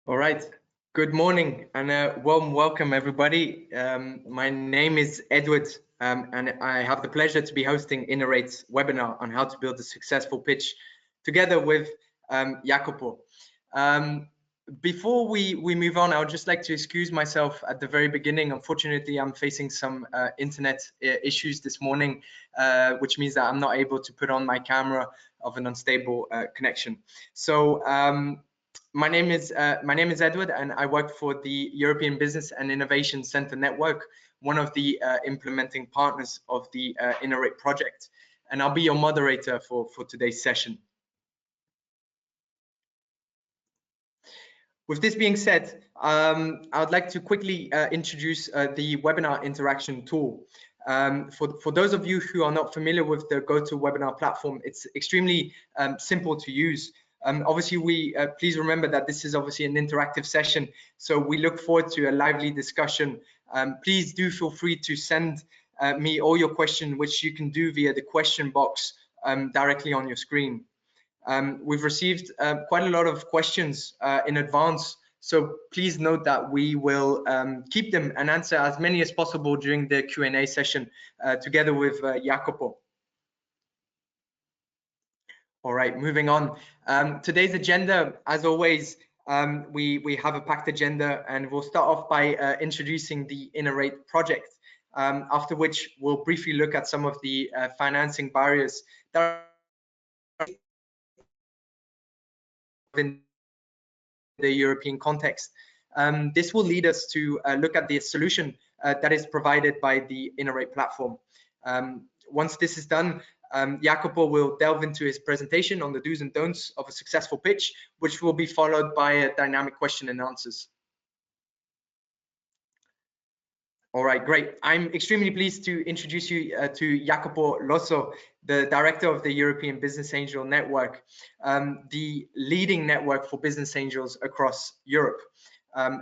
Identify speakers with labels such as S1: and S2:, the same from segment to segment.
S1: All right. Good morning and a warm welcome, everybody. My name is Edward, and I have the pleasure to be hosting Innerate's webinar on how to build a successful pitch together with Jacopo. Before we move on, I would just like to excuse myself at the very beginning. Unfortunately, I'm facing some internet issues this morning, which means that I'm not able to put on my camera of an unstable connection. So my name is Edward, and I work for the European Business and Innovation Center Network, one of the implementing partners of the Innerate project. And I'll be your moderator for today's session. With this being said, I would like to quickly introduce the webinar interaction tool. For those of you who are not familiar with the GoToWebinar platform, it's extremely simple to use. Obviously, please remember that this is obviously an interactive session, so we look forward to a lively discussion. Please do feel free to send me all your questions, which you can do via the question box directly on your screen. We've received quite a lot of questions in advance, so please note that we will keep them and answer as many as possible during the Q&A session together with Jacopo. All right, moving on. Today's agenda, as always, we have a packed agenda, and we'll start off by introducing the Innerate project, after which we'll briefly look at some of the financing barriers that are in the European context. This will lead us to look at the solution that is provided by the Innerate platform. Once this is done, Jacopo will delve into his presentation on the do's and don'ts of a successful pitch, which will be followed by a dynamic question and answers. All right, great. I'm extremely pleased to introduce you to Jacopo Losso, the director of the European Business Angel Network, the leading network for business angels across Europe.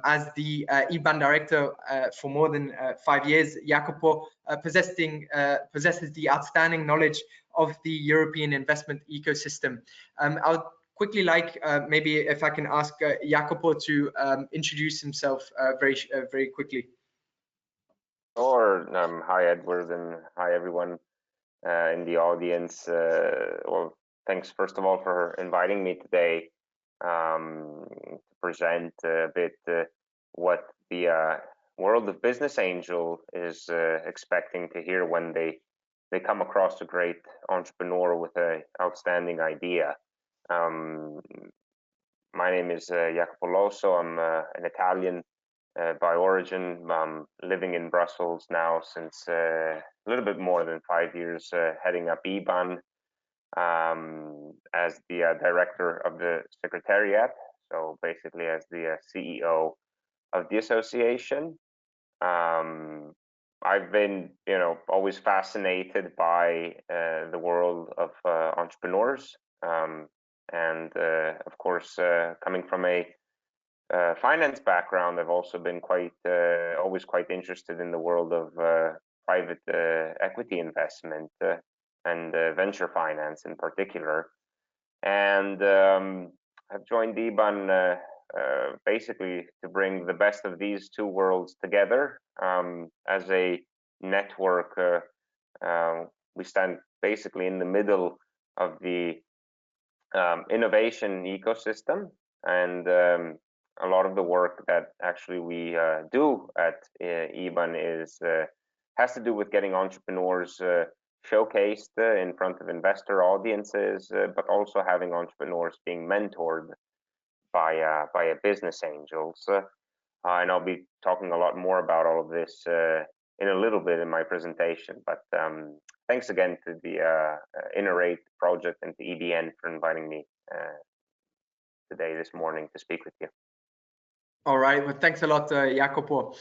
S1: As the EBAN director for more than 5 years, Jacopo possesses the outstanding knowledge of the European investment ecosystem. I would quickly like, maybe if I can ask Jacopo to introduce himself very quickly.
S2: Sure. Hi, Edward, and hi, everyone in the audience. Well, thanks, first of all, for inviting me today to present a bit what the world of business angel is expecting to hear when they come across a great entrepreneur with an outstanding idea. My name is Jacopo Losso. I'm an Italian by origin. I'm living in Brussels now since a little bit more than 5 years, heading up EBAN as the director of the secretariat, so basically as the CEO of the association. I've been, always fascinated by the world of entrepreneurs, and of course, coming from a finance background, I've also been always quite interested in the world of private equity investment and venture finance in particular. And I've joined EBAN basically to bring the best of these two worlds together. As a network, we stand basically in the middle of the innovation ecosystem, and a lot of the work that actually we do at EBAN has to do with getting entrepreneurs showcased in front of investor audiences, but also having entrepreneurs being mentored by business angels. And I'll be talking a lot more about all of this in a little bit in my presentation. But thanks again to the Innerate project and to EBN for inviting me this morning to speak with you.
S1: All right, well, thanks a lot, Jacopo.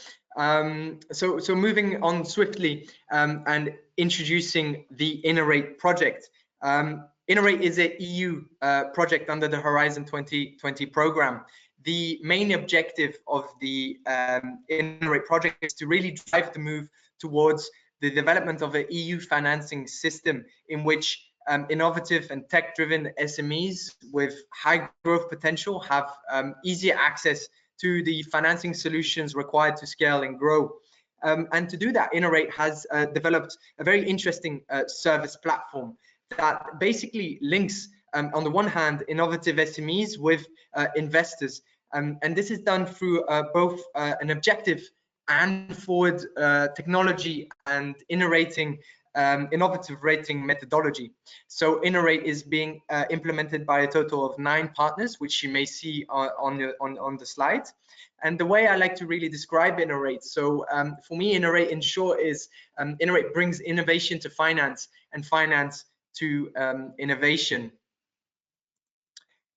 S1: So moving on swiftly and introducing the Innerate project. Innerate is an EU project under the Horizon 2020 program. The main objective of the Innerate project is to really drive the move towards the development of an EU financing system in which innovative and tech-driven SMEs with high growth potential have easier access to the financing solutions required to scale and grow. And to do that, Innovate has developed a very interesting service platform that basically links, on the one hand, innovative SMEs with investors. And this is done through both an objective and forward technology and innovative rating methodology. So Innovate is being implemented by a total of 9 partners, which you may see on the slide. And the way I like to really describe Innovate, so for me, Innovate in short is Innovate brings innovation to finance and finance to innovation.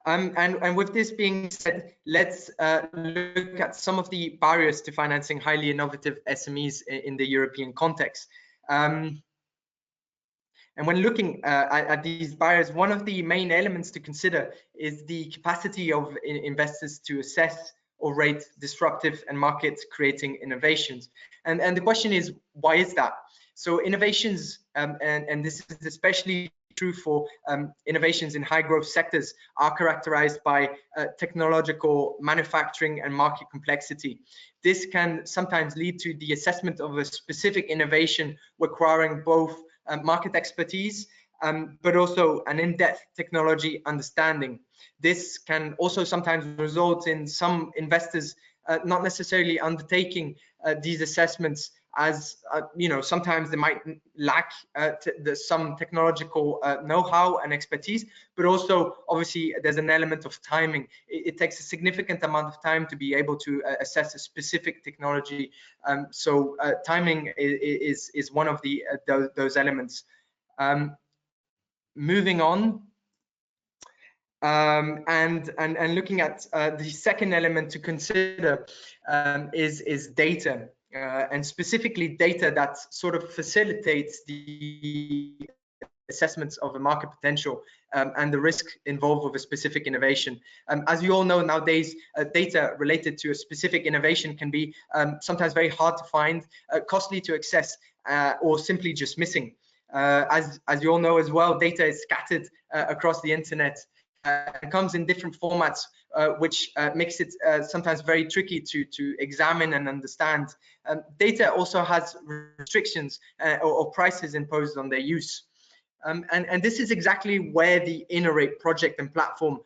S1: And with this being said, let's look at some of the barriers to financing highly innovative SMEs in the European context. And when looking at these barriers, one of the main elements to consider is the capacity of investors to assess or rate disruptive and market-creating innovations. And the question is, why is that? So innovations, and this is especially true for innovations in high growth sectors, are characterized by technological, manufacturing, and market complexity. This can sometimes lead to the assessment of a specific innovation requiring both market expertise, but also an in-depth technology understanding. This can also sometimes result in some investors not necessarily undertaking these assessments, as sometimes they might lack some technological know-how and expertise, but also obviously there's an element of timing. It takes a significant amount of time to be able to assess a specific technology. So timing is one of those elements. Moving on. And looking at the second element to consider is data, and specifically data that sort of facilitates the assessments of a market potential and the risk involved with a specific innovation. As you all know nowadays, data related to a specific innovation can be sometimes very hard to find, costly to access, or simply just missing. As you all know as well, data is scattered across the internet. It comes in different formats, which makes it sometimes very tricky to examine and understand. Data also has restrictions or prices imposed on their use. And this is exactly where the Innovate project and platform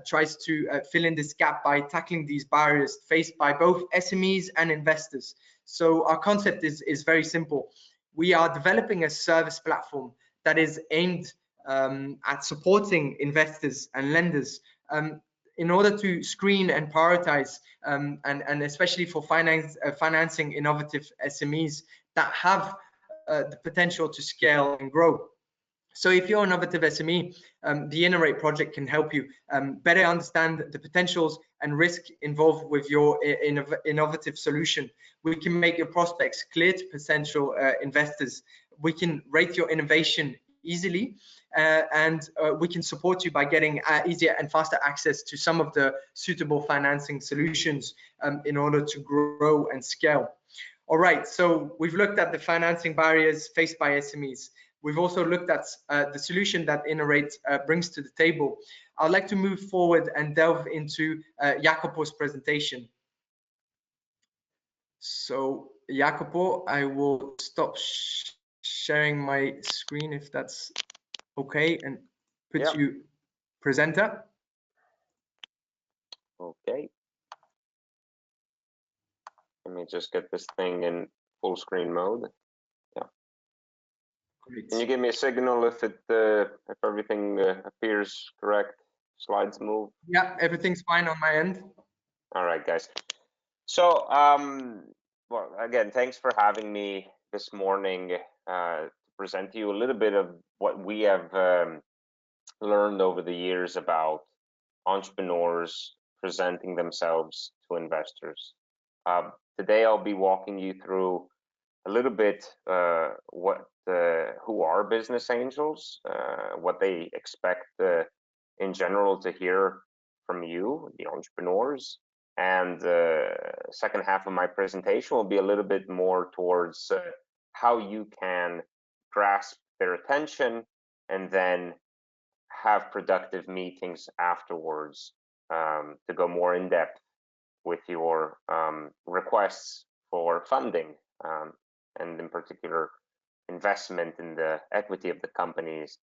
S1: tries to fill in this gap by tackling these barriers faced by both SMEs and investors. So our concept is very simple. We are developing a service platform that is aimed at supporting investors and lenders in order to screen and prioritize, and especially for financing innovative SMEs that have the potential to scale and grow. So if you're an innovative SME, the Innovate project can help you better understand the potentials and risk involved with your innovative solution. We can make your prospects clear to potential investors. We can rate your innovation easily, and we can support you by getting easier and faster access to some of the suitable financing solutions in order to grow and scale. All right, so we've looked at the financing barriers faced by SMEs. We've also looked at the solution that Innovate brings to the table. I'd like to move forward and delve into Jacopo's presentation. So Jacopo, I will stop sharing my screen if that's okay, and put you presenter.
S2: Okay. Let me just get this thing in full screen mode. Yeah. Great. Can you give me a signal if everything appears correct? Slides move?
S1: Yeah, everything's fine on my end.
S2: All right, guys. So, well, again, thanks for having me this morning to present to you a little bit of what we have learned over the years about entrepreneurs presenting themselves to investors. Today, I'll be walking you through a little bit who are business angels, what they expect in general to hear from you, the entrepreneurs. And the second half of my presentation will be a little bit more towards how you can grasp their attention and then have productive meetings afterwards to go more in depth with your requests for funding, and in particular investment in the equity of the companies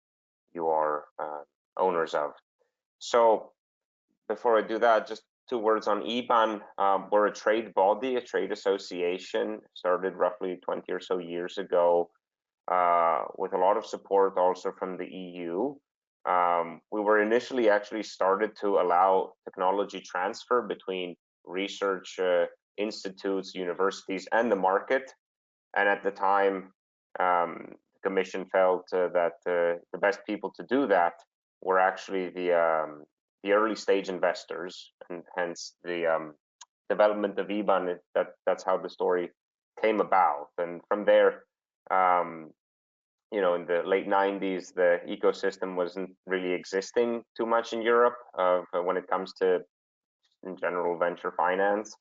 S2: you are owners of. So before I do that, just 2 words on EBAN. We're a trade body, a trade association, started roughly 20 or so years ago, with a lot of support also from the EU. We were initially actually started to allow technology transfer between research institutes, universities, and the market. And at the time, the Commission felt that the best people to do that were actually the early stage investors, and hence the development of EBAN. That's how the story came about. And from there, you know, in the late 90s, the ecosystem wasn't really existing too much in Europe when it comes to, in general, venture finance,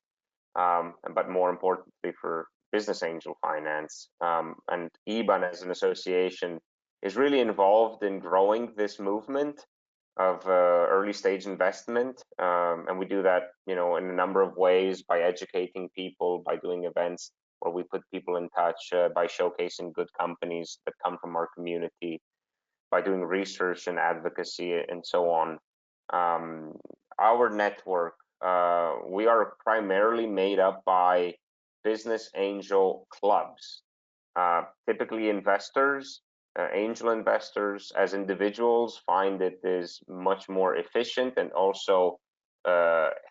S2: but more importantly for business angel finance. And EBAN as an association is really involved in growing this movement of early stage investment. And we do that, you know, in a number of ways, by educating people, by doing events where we put people in touch, by showcasing good companies that come from our community, by doing research and advocacy, and so on. Our network, we are primarily made up by business angel clubs, typically investors, angel investors as individuals find it is much more efficient, and also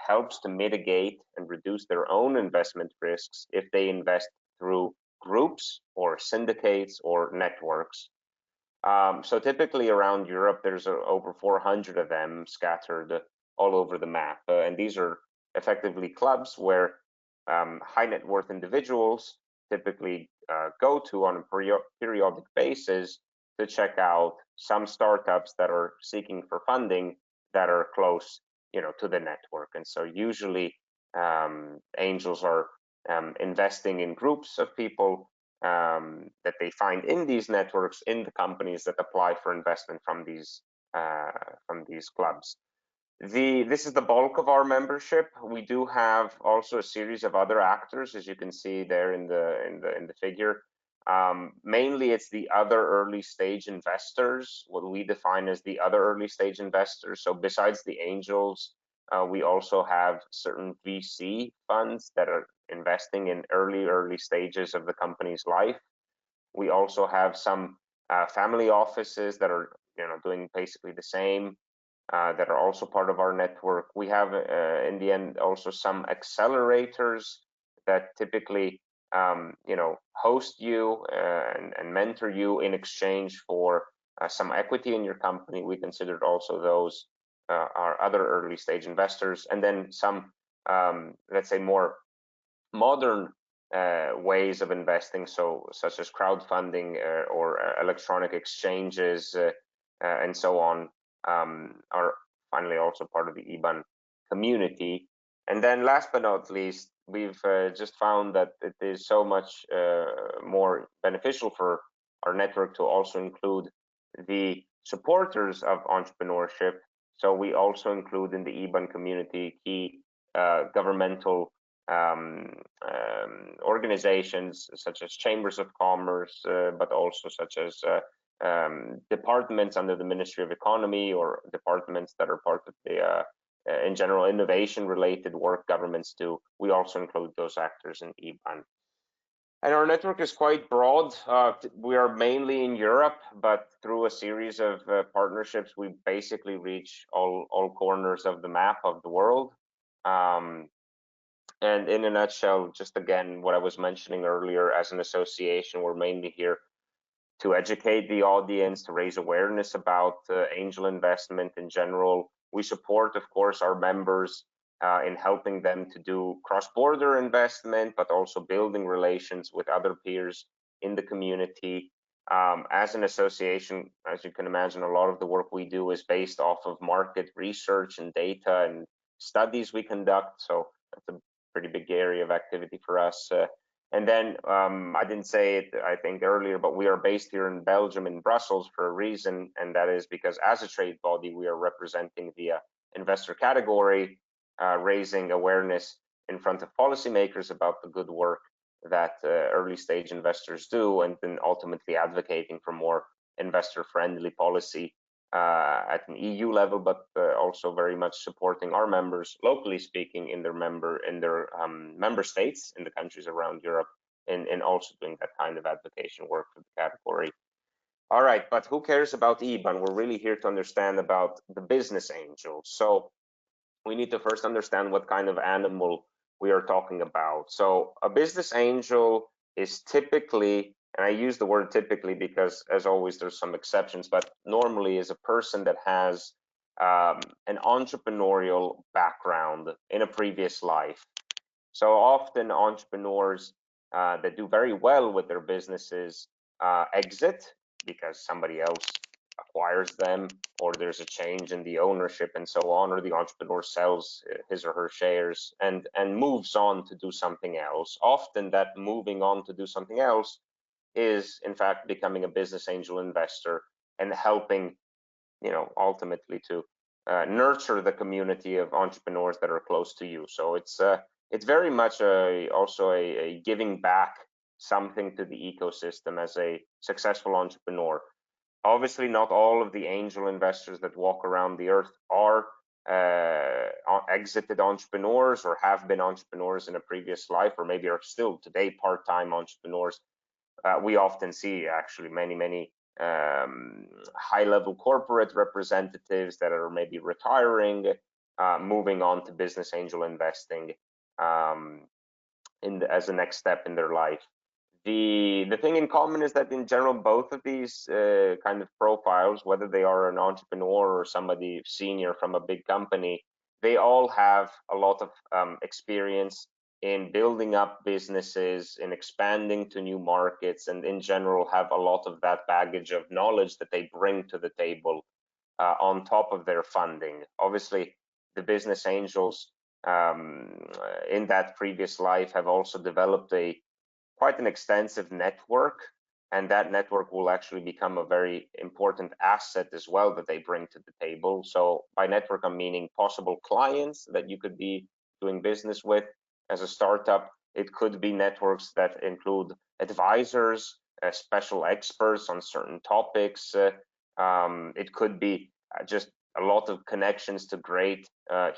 S2: helps to mitigate and reduce their own investment risks if they invest through groups or syndicates or networks. So typically around Europe, there's over 400 of them scattered all over the map. And these are effectively clubs where high net worth individuals typically go to on a periodic basis to check out some startups that are seeking for funding that are close, you know, to the network. And so usually angels are investing in groups of people that they find in these networks, in the companies that apply for investment from these clubs. This is the bulk of our membership. We do have also a series of other actors, as you can see there in the figure. Mainly it's the other early stage investors, what we define as the other early stage investors. So besides the angels, we also have certain VC funds that are investing in early stages of the company's life. We also have some family offices that are, you know, doing basically the same, that are also part of our network. We have, in the end, also some accelerators that typically, you know, host you and mentor you in exchange for some equity in your company. We considered also those our other early stage investors, and then some, let's say, more modern ways of investing, so such as crowdfunding or electronic exchanges and so on, are finally also part of the EBAN community. And then last but not least, we've just found that it is so much more beneficial for our network to also include the supporters of entrepreneurship. So we also include in the EBAN community key governmental organizations such as chambers of commerce, but also such as departments under the Ministry of Economy, or departments that are part of the in general innovation related work governments do. We also include those actors in EBAN. And our network is quite broad. We are mainly in Europe, but through a series of partnerships, we basically reach all corners of the map of the world. And in a nutshell, just again, what I was mentioning earlier, as an association, we're mainly here to educate the audience, to raise awareness about angel investment in general. We support, of course, our members in helping them to do cross-border investment, but also building relations with other peers in the community. As an association, as you can imagine, a lot of the work we do is based off of market research and data and studies we conduct. So that's a pretty big area of activity for us. And then I didn't say it, I think, earlier, but we are based here in Belgium, in Brussels, for a reason, and that is because as a trade body, we are representing the investor category, raising awareness in front of policymakers about the good work that early stage investors do, and then ultimately advocating for more investor friendly policy at an EU level, but also very much supporting our members, locally speaking, in their member states, in the countries around Europe, in also doing that kind of advocacy work for the category. All right, but who cares about EBAN? We're really here to understand about the business angel. So we need to first understand what kind of animal we are talking about. So a business angel is typically, and I use the word typically because as always there's some exceptions, but normally is a person that has an entrepreneurial background in a previous life. So often entrepreneurs that do very well with their businesses exit because somebody else acquires them, or there's a change in the ownership and so on, or the entrepreneur sells his or her shares and moves on to do something else. Often that moving on to do something else is in fact becoming a business angel investor and helping, you know, ultimately to nurture the community of entrepreneurs that are close to you. So it's very much also a giving back something to the ecosystem as a successful entrepreneur. Obviously, not all of the angel investors that walk around the earth are exited entrepreneurs or have been entrepreneurs in a previous life, or maybe are still today part-time entrepreneurs. We often see actually many high-level corporate representatives that are maybe retiring, moving on to business angel investing as a next step in their life. The thing in common is that in general, both of these kind of profiles, whether they are an entrepreneur or somebody senior from a big company, they all have a lot of experience in building up businesses, in expanding to new markets, and in general have a lot of that baggage of knowledge that they bring to the table on top of their funding. Obviously, the business angels in that previous life have also developed quite an extensive network, and that network will actually become a very important asset as well that they bring to the table. So by network, I'm meaning possible clients that you could be doing business with as a startup. It could be networks that include advisors, special experts on certain topics. It could be just a lot of connections to great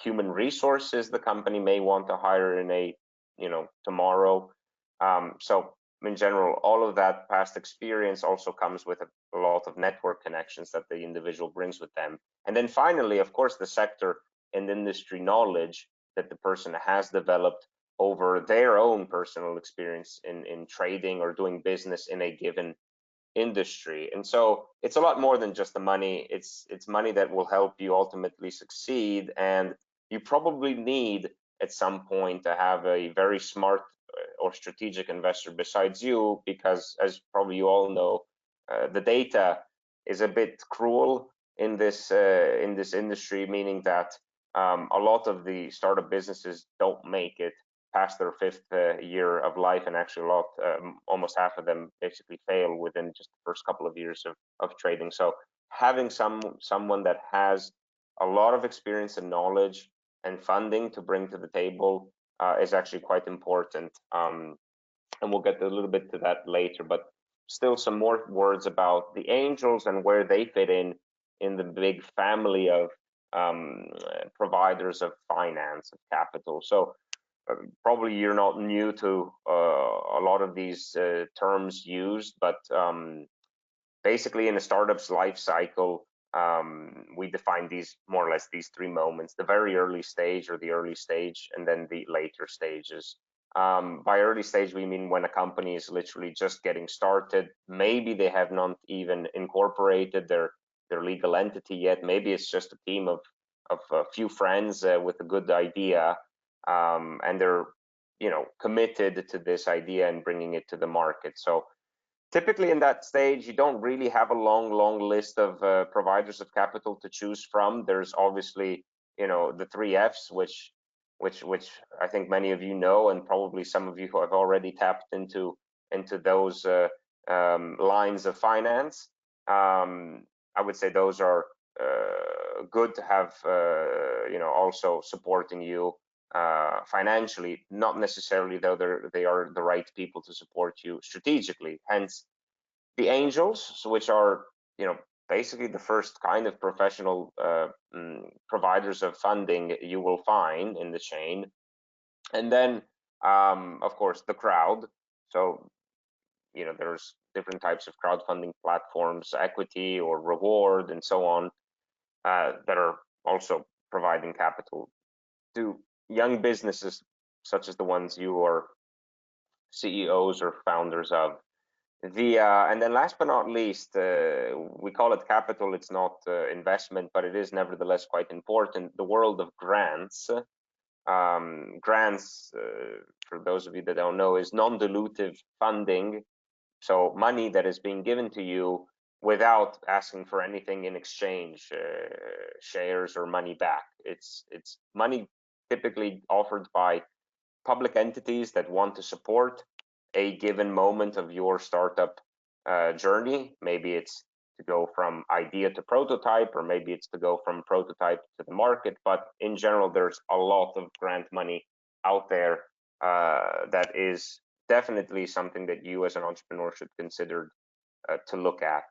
S2: human resources the company may want to hire in a, you know, tomorrow. So in general, all of that past experience also comes with a lot of network connections that the individual brings with them. And then finally, of course, the sector and industry knowledge that the person has developed over their own personal experience in trading or doing business in a given industry. And so it's a lot more than just the money. It's money that will help you ultimately succeed. And you probably need at some point to have a very smart or strategic investor besides you, because as probably you all know, the data is a bit cruel in this industry, meaning that a lot of the startup businesses don't make it past their fifth year of life, and actually a lot, almost half of them basically fail within just the first couple of years of trading. So having someone that has a lot of experience and knowledge and funding to bring to the table is actually quite important. And we'll get a little bit to that later, but still some more words about the angels and where they fit in the big family of providers of finance, of capital. So probably you're not new to a lot of these terms used, but basically in a startup's life cycle, we define these more or less these three moments: the very early stage or the early stage, and then the later stages. By early stage, we mean when a company is literally just getting started. Maybe they have not even incorporated their legal entity yet. Maybe it's just a team of a few friends with a good idea, and they're, you know, committed to this idea and bringing it to the market. So typically in that stage, you don't really have a long list of providers of capital to choose from. There's obviously, you know, the 3 Fs, which I think many of you know, and probably some of you who have already tapped into those lines of finance. I would say those are good to have, you know, also supporting you financially, not necessarily though they are the right people to support you strategically. Hence, the angels, so which are, you know, basically the first kind of professional providers of funding you will find in the chain. And then, of course, the crowd. So, you know, there's different types of crowdfunding platforms, equity or reward, and so on, that are also providing capital to young businesses, such as the ones you are CEOs or founders of. And then last but not least, we call it capital. It's not investment, but it is nevertheless quite important. The world of grants. Grants, for those of you that don't know, is non-dilutive funding. So money that is being given to you without asking for anything in exchange, shares or money back. It's money typically offered by public entities that want to support a given moment of your startup journey. Maybe it's to go from idea to prototype, or maybe it's to go from prototype to the market. But in general, there's a lot of grant money out there that is definitely something that you as an entrepreneur should consider to look at.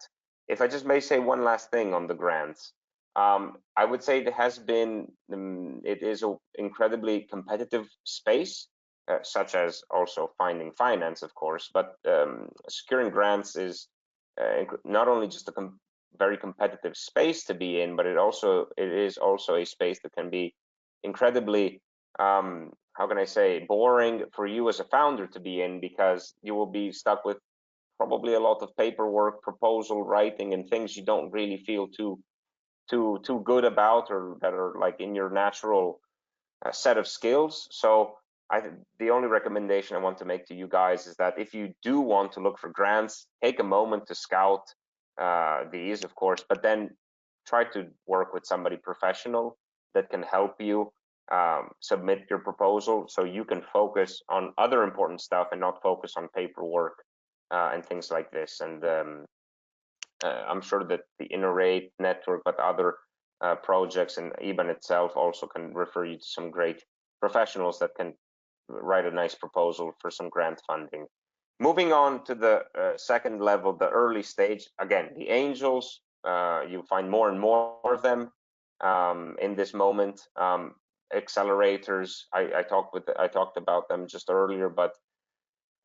S2: If I just may say one last thing on the grants, I would say it has been, it is an incredibly competitive space, such as also finding finance, of course, but securing grants is not only just a very competitive space to be in, but it is also a space that can be incredibly, how can I say, boring for you as a founder to be in, because you will be stuck with probably a lot of paperwork, proposal writing, and things you don't really feel too good about, or that are like in your natural set of skills. So the only recommendation I want to make to you guys is that if you do want to look for grants, take a moment to scout these, of course, but then try to work with somebody professional that can help you submit your proposal, so you can focus on other important stuff and not focus on paperwork and things like this. And I'm sure that the Innovate network, but other projects and EBAN itself also can refer you to some great professionals that can write a nice proposal for some grant funding. Moving on to the second level, the early stage. Again, the angels, you find more and more of them in this moment. Accelerators, I talked about them just earlier, but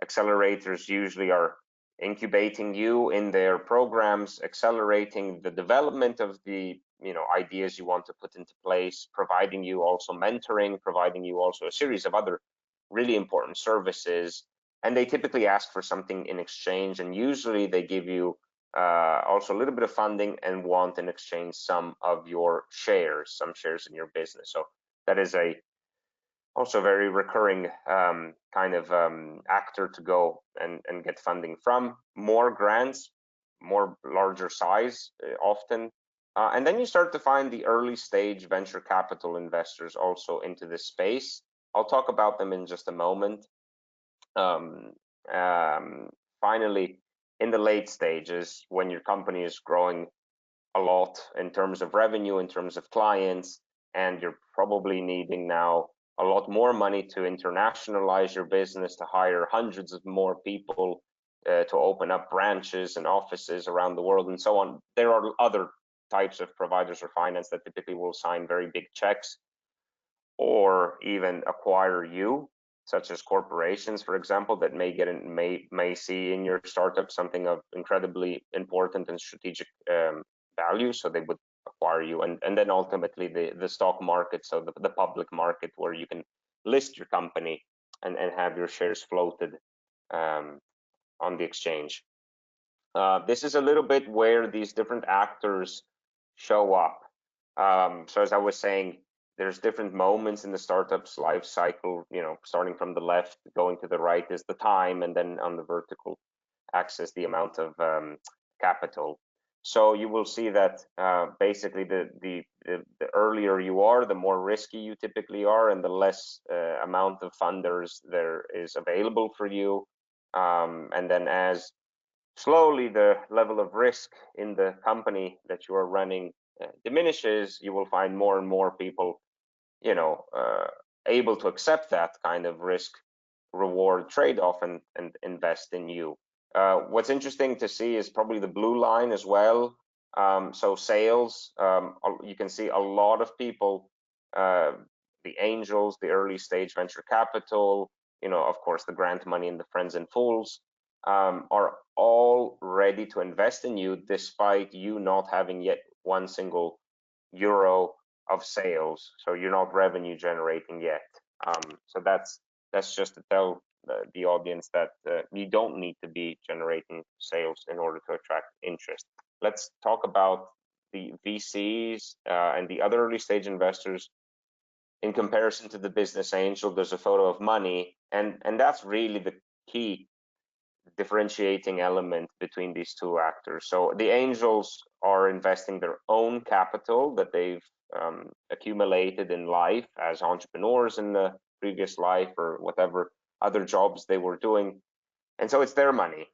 S2: accelerators usually are incubating you in their programs, accelerating the development of the ideas you want to put into place, providing you also mentoring, providing you also a series of other really important services. And they typically ask for something in exchange, and usually they give you also a little bit of funding and want in exchange some of your shares, some shares in your business. So that is also very recurring kind of actor to go and get funding from. More grants, more larger size often. And then you start to find the early stage venture capital investors also into this space. I'll talk about them in just a moment. Finally, in the late stages, when your company is growing a lot in terms of revenue, in terms of clients, and you're probably needing now a lot more money to internationalize your business, to hire hundreds of more people, to open up branches and offices around the world, and so on. There are other types of providers or finance that typically will sign very big checks or even acquire you, such as corporations, for example, that may see in your startup something of incredibly important and strategic value, so they would acquire you. And then ultimately the stock market, so the public market, where you can list your company and have your shares floated on the exchange. This is a little bit where these different actors show up. So as I was saying, there's different moments in the startup's life cycle, starting from the left, going to the right is the time, and then on the vertical axis, the amount of capital. So you will see that basically the earlier you are, the more risky you typically are, and the less amount of funders there is available for you. And then as slowly the level of risk in the company that you are running diminishes, you will find more and more people able to accept that kind of risk reward trade-off and invest in you. What's interesting to see is probably the blue line as well. So sales, you can see a lot of people, the angels, the early stage venture capital, of course, the grant money and the friends and fools, are all ready to invest in you despite you not having yet one single euro of sales. So you're not revenue generating yet. So that's just to tell the audience that you don't need to be generating sales in order to attract interest. Let's talk about the VCs and the other early stage investors. In comparison to the business angel, there's a photo of money, and that's really the key differentiating element between these two actors. So the angels are investing their own capital that they've accumulated in life as entrepreneurs in the previous life or whatever other jobs they were doing. And so it's their money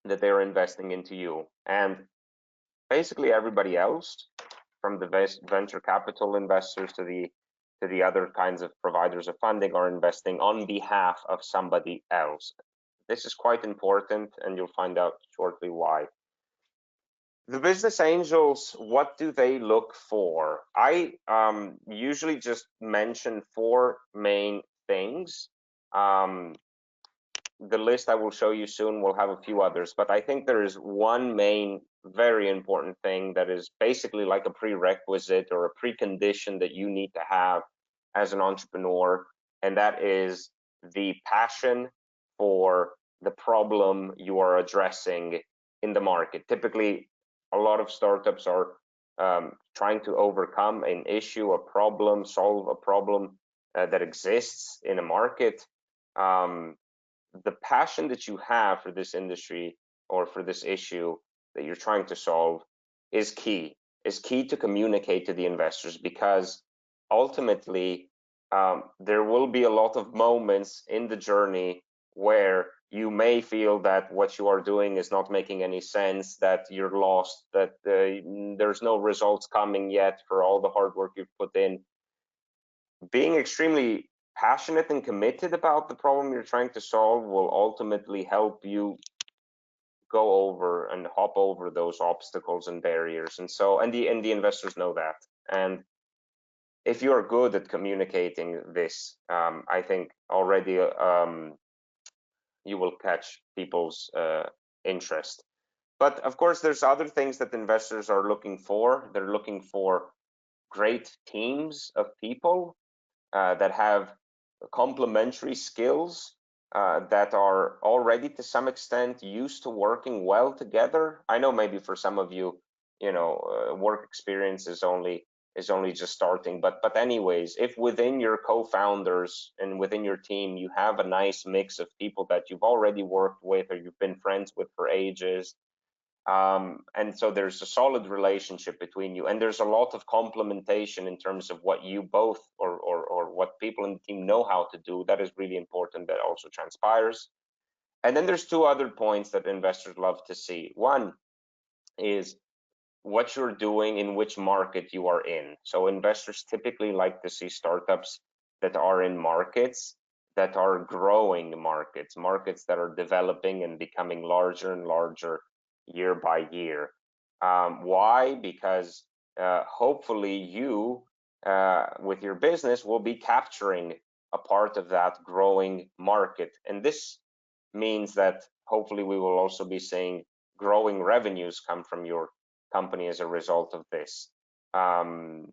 S2: that they're investing into you. And basically everybody else, from the venture capital investors to the other kinds of providers of funding, are investing on behalf of somebody else. This is quite important, and you'll find out shortly why. The business angels, what do they look for? I usually just mention 4 main things. The list I will show you soon will have a few others, but I think there is one main, very important thing that is basically like a prerequisite or a precondition that you need to have as an entrepreneur, and that is the passion for the problem you are addressing in the market. Typically, a lot of startups are trying to overcome an issue, a problem, solve a problem that exists in a market. The passion that you have for this industry or for this issue that you're trying to solve is key to communicate to the investors, because ultimately there will be a lot of moments in the journey where you may feel that what you are doing is not making any sense, that you're lost, that there's no results coming yet for all the hard work you've put in. Being extremely passionate and committed about the problem you're trying to solve will ultimately help you go over and hop over those obstacles and barriers. And so, and the investors know that. And if you're good at communicating this, I think already you will catch people's interest. But of course, there's other things that investors are looking for. They're looking for great teams of people that have complementary skills, that are already to some extent used to working well together. I know maybe for some of you, work experience is only just starting, but anyways, if within your co-founders and within your team you have a nice mix of people that you've already worked with or you've been friends with for ages, and so there's a solid relationship between you, and there's a lot of complementation in terms of what you both or what people in the team know how to do. That is really important. That also transpires. And then there's 2 other points that investors love to see. One is what you're doing, in which market you are in. So investors typically like to see startups that are in markets that are growing markets that are developing and becoming larger and larger year by year. Why? Because hopefully you, with your business, will be capturing a part of that growing market. And this means that hopefully we will also be seeing growing revenues come from your company as a result of this. And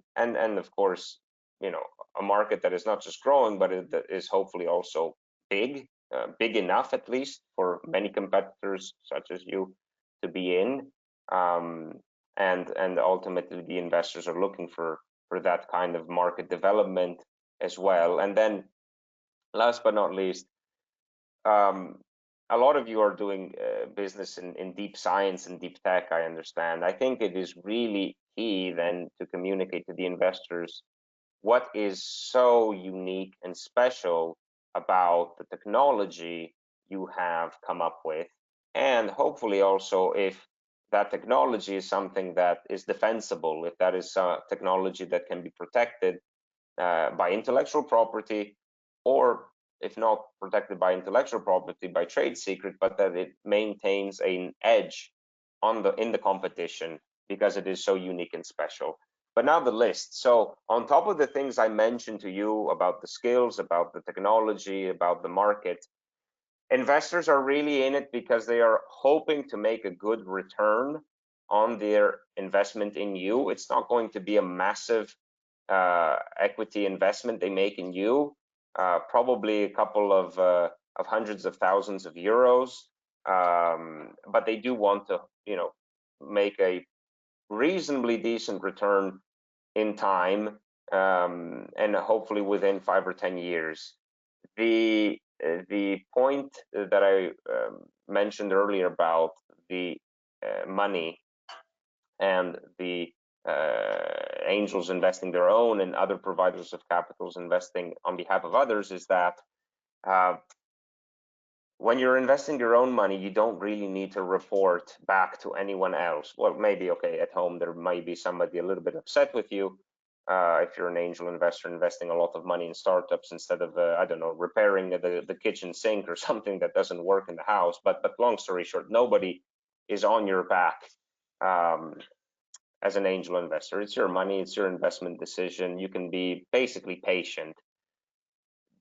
S2: of course, a market that is not just growing, but that is hopefully also big enough, at least for many competitors such as you to be in. And ultimately the investors are looking for that kind of market development as well. And then last but not least, a lot of you are doing business in deep science and deep tech, I understand. I think it is really key then to communicate to the investors what is so unique and special about the technology you have come up with, and hopefully also if that technology is something that is defensible, if that is technology that can be protected, by intellectual property, or if not protected by intellectual property, by trade secret, but that it maintains an edge in the competition because it is so unique and special. But now the list. So on top of the things I mentioned to you about the skills, about the technology, about the market, investors are really in it because they are hoping to make a good return on their investment in you. It's not going to be a massive equity investment they make in you, probably a couple of hundreds of thousands of euros, but they do want to, make a reasonably decent return in time, and hopefully within 5 or 10 years. The point that I mentioned earlier about the money and the angels investing their own and other providers of capitals investing on behalf of others is that when you're investing your own money, you don't really need to report back to anyone else. Well, maybe, okay, at home there might be somebody a little bit upset with you if you're an angel investor investing a lot of money in startups instead of, I don't know, repairing the kitchen sink or something that doesn't work in the house. But long story short, nobody is on your back as an angel investor. It's your money, it's your investment decision. You can be basically patient.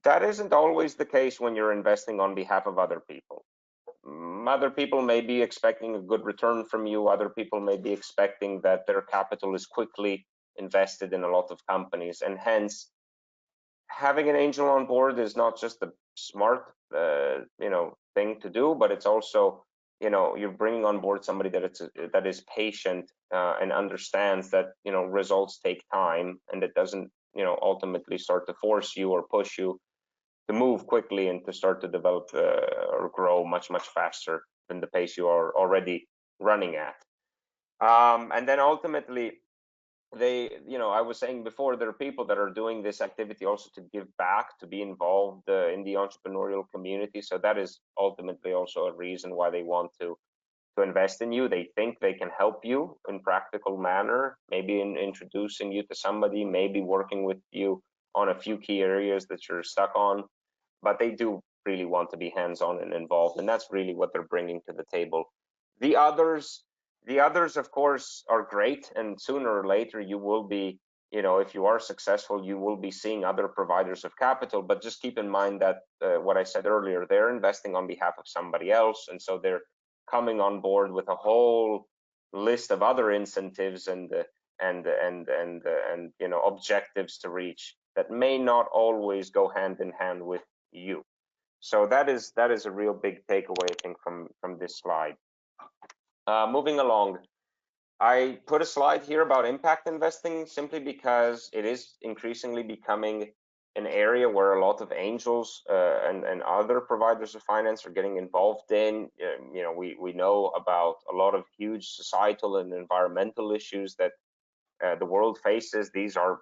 S2: That isn't always the case when you're investing on behalf of other people. Other people may be expecting a good return from you. Other people may be expecting that their capital is quickly invested in a lot of companies, and hence having an angel on board is not just a smart thing to do, but it's also, you're bringing on board somebody that is patient and understands that results take time, and it doesn't ultimately start to force you or push you to move quickly and to start to develop or grow much faster than the pace you are already running at. And then ultimately, I was saying before, there are people that are doing this activity also to give back, to be involved in the entrepreneurial community. So that is ultimately also a reason why they want to invest in you. They think they can help you in practical manner, maybe in introducing you to somebody, maybe working with you on a few key areas that you're stuck on, but they do really want to be hands-on and involved, and that's really what they're bringing to the table. The others, of course, are great, and sooner or later you will be, if you are successful, you will be seeing other providers of capital. But just keep in mind that what I said earlier, they're investing on behalf of somebody else, and so they're coming on board with a whole list of other incentives and objectives to reach that may not always go hand in hand with you. So that is a real big takeaway, I think, from this slide. Moving along, I put a slide here about impact investing simply because it is increasingly becoming an area where a lot of angels and other providers of finance are getting involved in. We know about a lot of huge societal and environmental issues that the world faces. These are,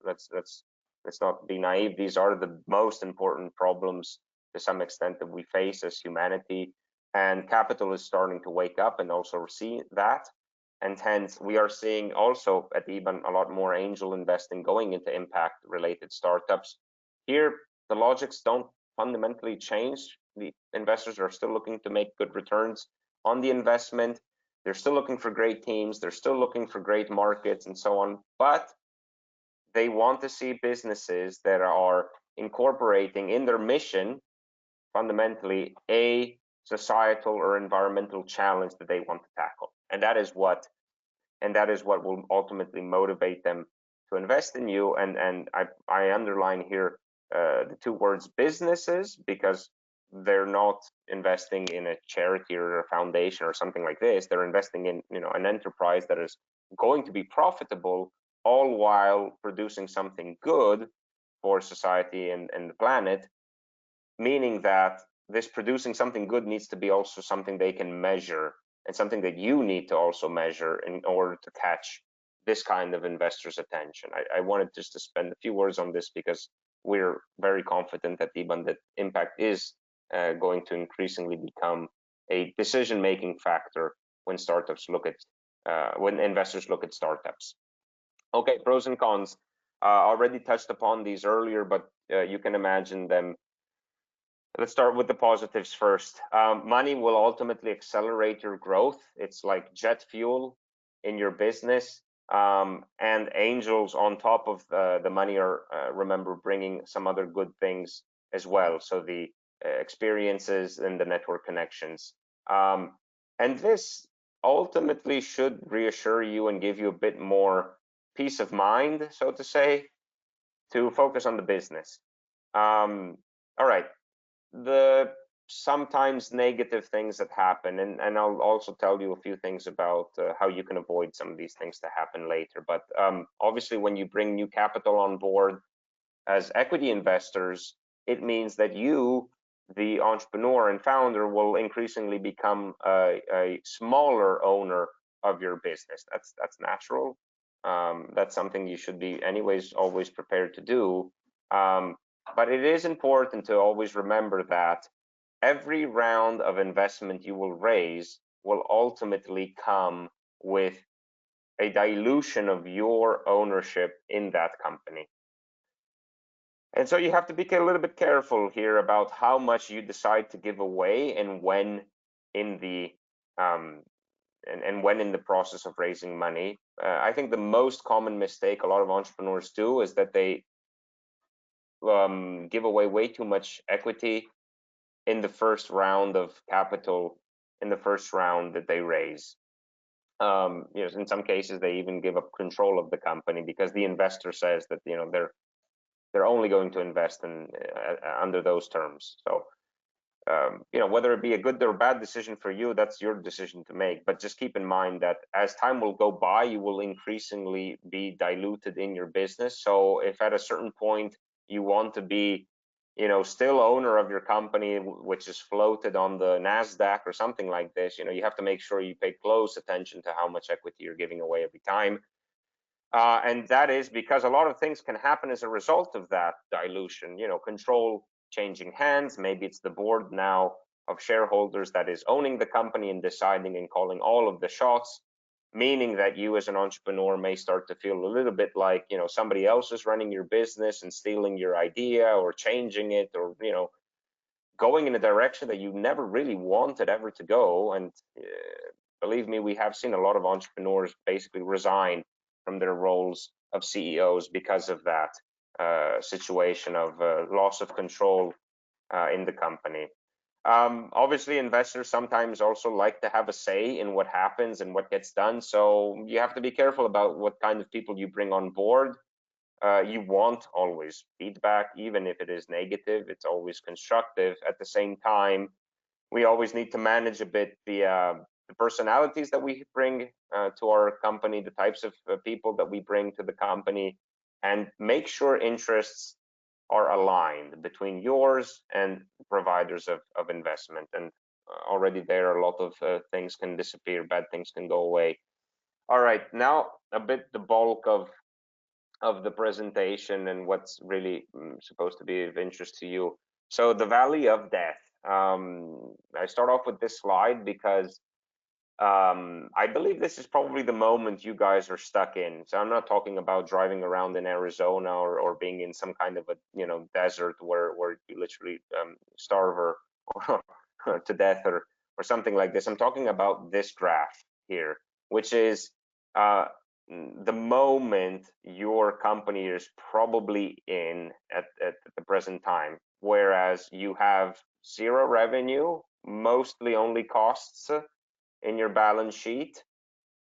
S2: let's not be naive. These are the most important problems to some extent that we face as humanity, and capital is starting to wake up and also see that. And hence, we are seeing also at EBAN a lot more angel investing going into impact-related startups. Here, the logics don't fundamentally change. The investors are still looking to make good returns on the investment. They're still looking for great teams. They're still looking for great markets and so on. But they want to see businesses that are incorporating in their mission, fundamentally, a societal or environmental challenge that they want to tackle. And that is what will ultimately motivate them to invest in you. And I underline here the two words businesses, because they're not investing in a charity or a foundation or something like this. They're investing in an enterprise that is going to be profitable, all while producing something good for society and the planet, meaning that this producing something good needs to be also something they can measure, and something that you need to also measure in order to catch this kind of investors' attention. I wanted just to spend a few words on this because we're very confident at EBAN that impact is going to increasingly become a decision-making factor when startups look at when investors look at startups. Okay, pros and cons. Already touched upon these earlier, but you can imagine them. Let's start with the positives first. Money will ultimately accelerate your growth. It's like jet fuel in your business. And angels on top of the money are, remember, bringing some other good things as well. So the experiences and the network connections. And this ultimately should reassure you and give you a bit more peace of mind, so to say, to focus on the business. All right, the sometimes negative things that happen, and I'll also tell you a few things about how you can avoid some of these things to happen later. But obviously, when you bring new capital on board as equity investors, it means that you, the entrepreneur and founder, will increasingly become a smaller owner of your business. That's natural. That's something you should be anyways always prepared to do. But it is important to always remember that every round of investment you will raise will ultimately come with a dilution of your ownership in that company. And so you have to be a little bit careful here about how much you decide to give away and when in the when in the process of raising money. I think the most common mistake a lot of entrepreneurs do is that they give away way too much equity in the first round of capital, in the first round that they raise. In some cases, they even give up control of the company because the investor says that they're only going to invest in under those terms. So whether it be a good or bad decision for you, that's your decision to make. But just keep in mind that as time will go by, you will increasingly be diluted in your business. So if at a certain point you want to be still owner of your company, which is floated on the NASDAQ or something like this, you have to make sure you pay close attention to how much equity you're giving away every time. And that is because a lot of things can happen as a result of that dilution, control changing hands. Maybe it's the board now of shareholders that is owning the company and deciding and calling all of the shots, meaning that you as an entrepreneur may start to feel a little bit like, somebody else is running your business and stealing your idea or changing it, or, going in a direction that you never really wanted ever to go. And believe me, we have seen a lot of entrepreneurs basically resign from their roles of CEOs because of that situation of loss of control in the company. Obviously, investors sometimes also like to have a say in what happens and what gets done. So you have to be careful about what kind of people you bring on board. You want always feedback, even if it is negative. It's always constructive. At the same time, we always need to manage a bit the personalities that we bring to our company, the types of people that we bring to the company, and make sure interests are aligned between yours and providers of investment. And already there, a lot of things can disappear, bad things can go away. All right, now a bit the bulk of the presentation and what's really supposed to be of interest to you. So the valley of death. I start off with this slide because I believe this is probably the moment you guys are stuck in. So I'm not talking about driving around in Arizona or being in some kind of a desert where you literally starve or to death or something like this. I'm talking about this graph here, which is the moment your company is probably in at the present time, whereas you have zero revenue, mostly only costs in your balance sheet,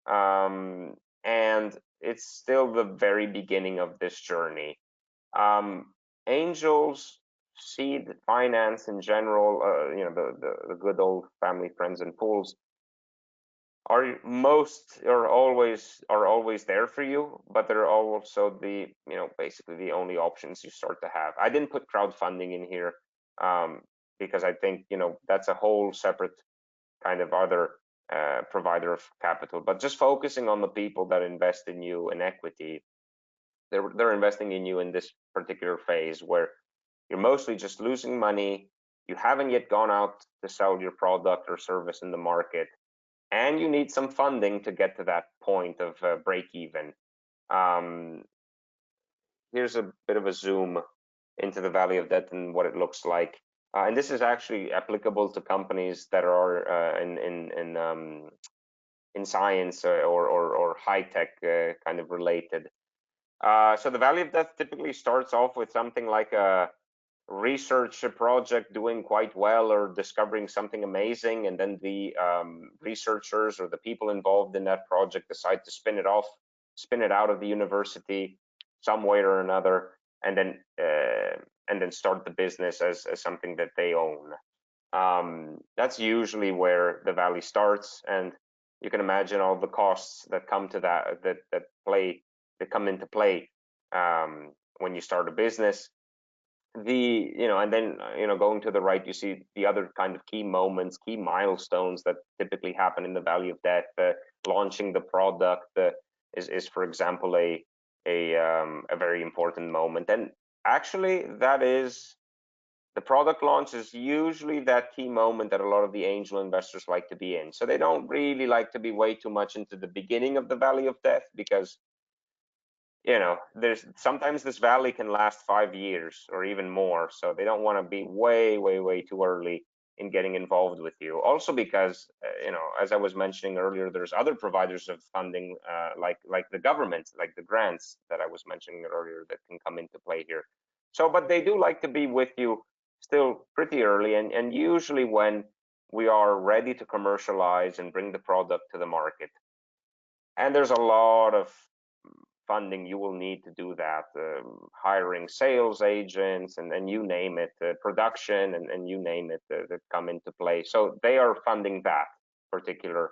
S2: and it's still the very beginning of this journey. Angels, seed finance in general, the good old family, friends, and fools are always there for you, but they're also the basically the only options you start to have. I didn't put crowdfunding in here because I think that's a whole separate kind of other provider of capital. But just focusing on the people that invest in you in equity, they're investing in you in this particular phase where you're mostly just losing money. You haven't yet gone out to sell your product or service in the market, and you need some funding to get to that point of break even. here's a bit of a zoom into the Valley of Death and what it looks like. And this is actually applicable to companies that are in science or high tech kind of related. So the Valley of Death typically starts off with something like a research project doing quite well or discovering something amazing, and then the researchers or the people involved in that project decide to spin it out of the university some way or another, and then start the business as something that they own. That's usually where the Valley starts, and you can imagine all the costs that come to that come into play when you start a business. And then going to the right, you see the other kind of key moments, key milestones that typically happen in the Valley of Death. Launching the product is for example a very important moment, and actually that is the product launch is usually that key moment that a lot of the angel investors like to be in. So they don't really like to be way too much into the beginning of the Valley of Death, because there's sometimes this valley can last 5 years or even more. So they don't want to be way too early in getting involved with you. Also because, as I was mentioning earlier, there's other providers of funding, like the government, like the grants that I was mentioning earlier, that can come into play here. So, but they do like to be with you still pretty early, and usually when we are ready to commercialize and bring the product to the market. And there's a lot of funding you will need to do that, hiring sales agents and you name it, production and you name it, that come into play. So they are funding that particular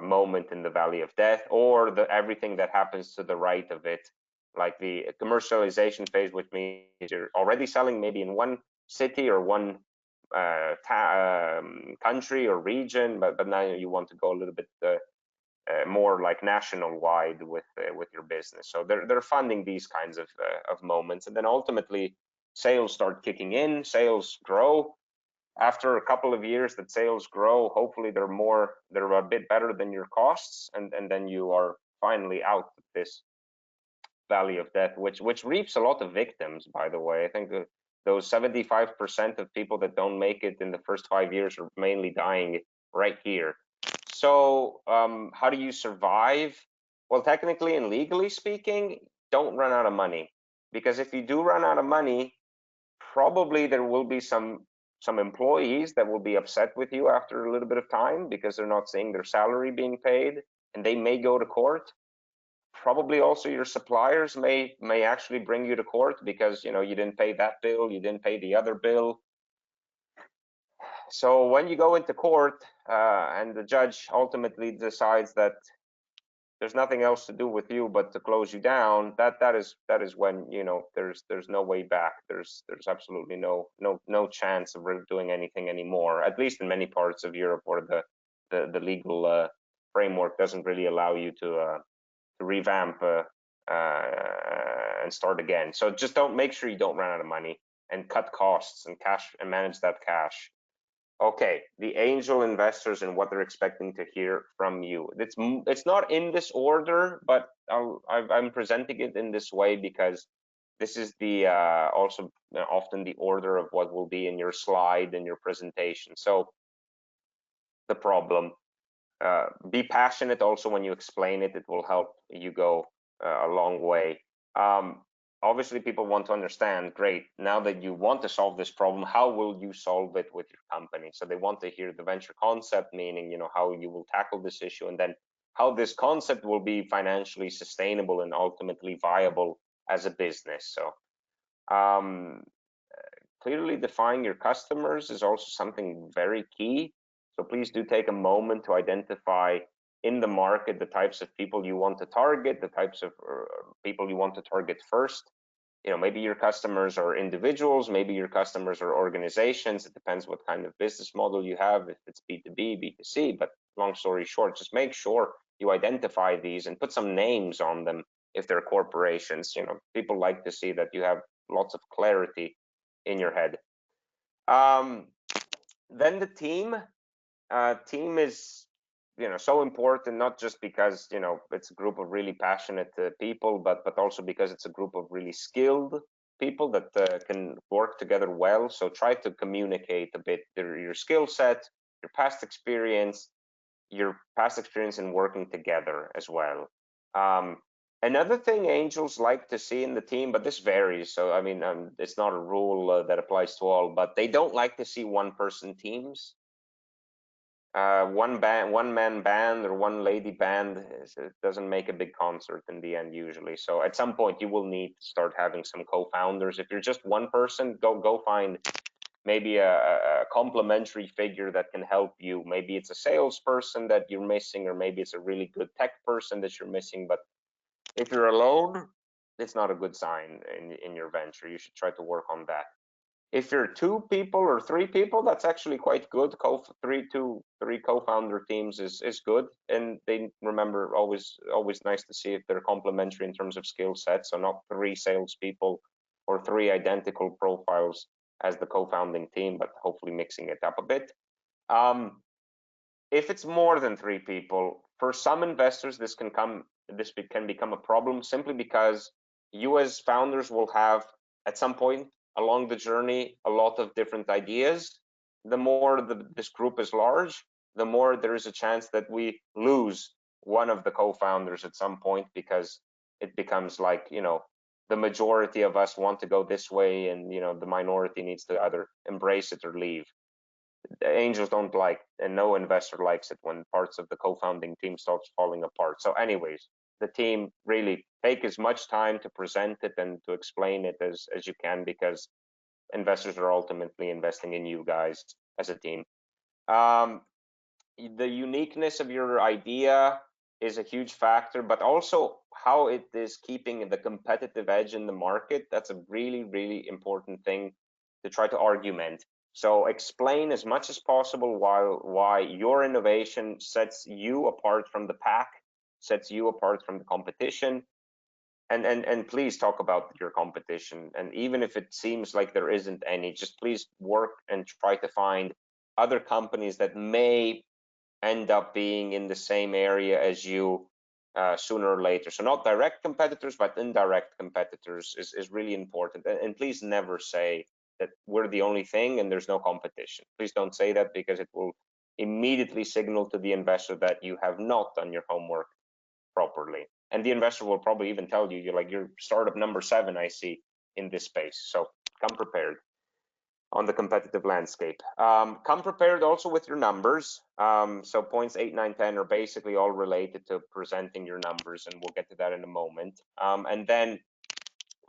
S2: moment in the Valley of Death, or everything that happens to the right of it, like the commercialization phase, which means you're already selling maybe in one city or one country or region, but now you want to go a little bit more like national wide with your business. So they're funding these kinds of moments, and then ultimately sales start kicking in. Sales grow after a couple of years. That sales grow. Hopefully they're a bit better than your costs, and then you are finally out of this Valley of Death, which reaps a lot of victims, by the way. I think those 75% of people that don't make it in the first 5 years are mainly dying right here. So how do you survive? Well, technically and legally speaking, don't run out of money, because if you do run out of money, probably there will be some employees that will be upset with you after a little bit of time, because they're not seeing their salary being paid, and they may go to court. Probably also your suppliers may actually bring you to court, because you didn't pay that bill, you didn't pay the other bill. So when you go into court and the judge ultimately decides that there's nothing else to do with you but to close you down, that is when there's no way back. There's absolutely no chance of doing anything anymore, at least in many parts of Europe, where the legal framework doesn't really allow you to revamp and start again. So just make sure you don't run out of money, and cut costs and cash and manage that cash. Okay, the angel investors and what they're expecting to hear from you. It's not in this order, but I'm presenting it in this way because this is the also often the order of what will be in your slide in your presentation. So the problem, be passionate also when you explain it. It will help you go a long way. Obviously people want to understand, great, now that you want to solve this problem, how will you solve it with your company? So they want to hear the venture concept, meaning how you will tackle this issue, and then how this concept will be financially sustainable and ultimately viable as a business. So clearly defining your customers is also something very key. So please do take a moment to identify in the market the types of people you want to target, the types of people you want to target first. Maybe your customers are individuals, maybe your customers are organizations. It depends what kind of business model you have, if it's B2B, B2C. But long story short, just make sure you identify these and put some names on them if they're corporations. People like to see that you have lots of clarity in your head. Then the team is so important, not just because it's a group of really passionate people, but also because it's a group of really skilled people that can work together well. So try to communicate a bit your skill set, your past experience in working together as well. Another thing angels like to see in the team, but this varies, so I mean, it's not a rule that applies to all, but they don't like to see one-person teams. One man band or one lady band, it doesn't make a big concert in the end usually. So at some point you will need to start having some co-founders. If you're just one person, go find maybe a complementary figure that can help you. Maybe it's a salesperson that you're missing, or maybe it's a really good tech person that you're missing. But if you're alone, it's not a good sign in your venture. You should try to work on that. If you're 2 people or 3 people, that's actually quite good. Three co-founder teams is good, and they remember always nice to see if they're complementary in terms of skill sets. So not 3 salespeople or 3 identical profiles as the co-founding team, but hopefully mixing it up a bit. If it's more than 3 people, for some investors, this can become a problem, simply because you as founders will have at some point along the journey a lot of different ideas. The more this group is large, the more there is a chance that we lose one of the co-founders at some point, because it becomes like, the majority of us want to go this way, and the minority needs to either embrace it or leave. The angels don't like, and no investor likes it, when parts of the co-founding team starts falling apart. So anyways, the team, really take as much time to present it and to explain it as you can, because investors are ultimately investing in you guys as a team. The uniqueness of your idea is a huge factor, but also how it is keeping the competitive edge in the market. That's a really, really important thing to try to argument. So explain as much as possible why your innovation sets you apart from the pack, sets you apart from the competition. And please talk about your competition. And even if it seems like there isn't any, just please work and try to find other companies that may end up being in the same area as you sooner or later. So not direct competitors, but indirect competitors is really important. And please never say that we're the only thing and there's no competition. Please don't say that, because it will immediately signal to the investor that you have not done your homework properly. And the investor will probably even tell you, you're startup number 7, I see, in this space. So come prepared on the competitive landscape. Come prepared also with your numbers. So points 8, 9, 10 are basically all related to presenting your numbers, and we'll get to that in a moment. And then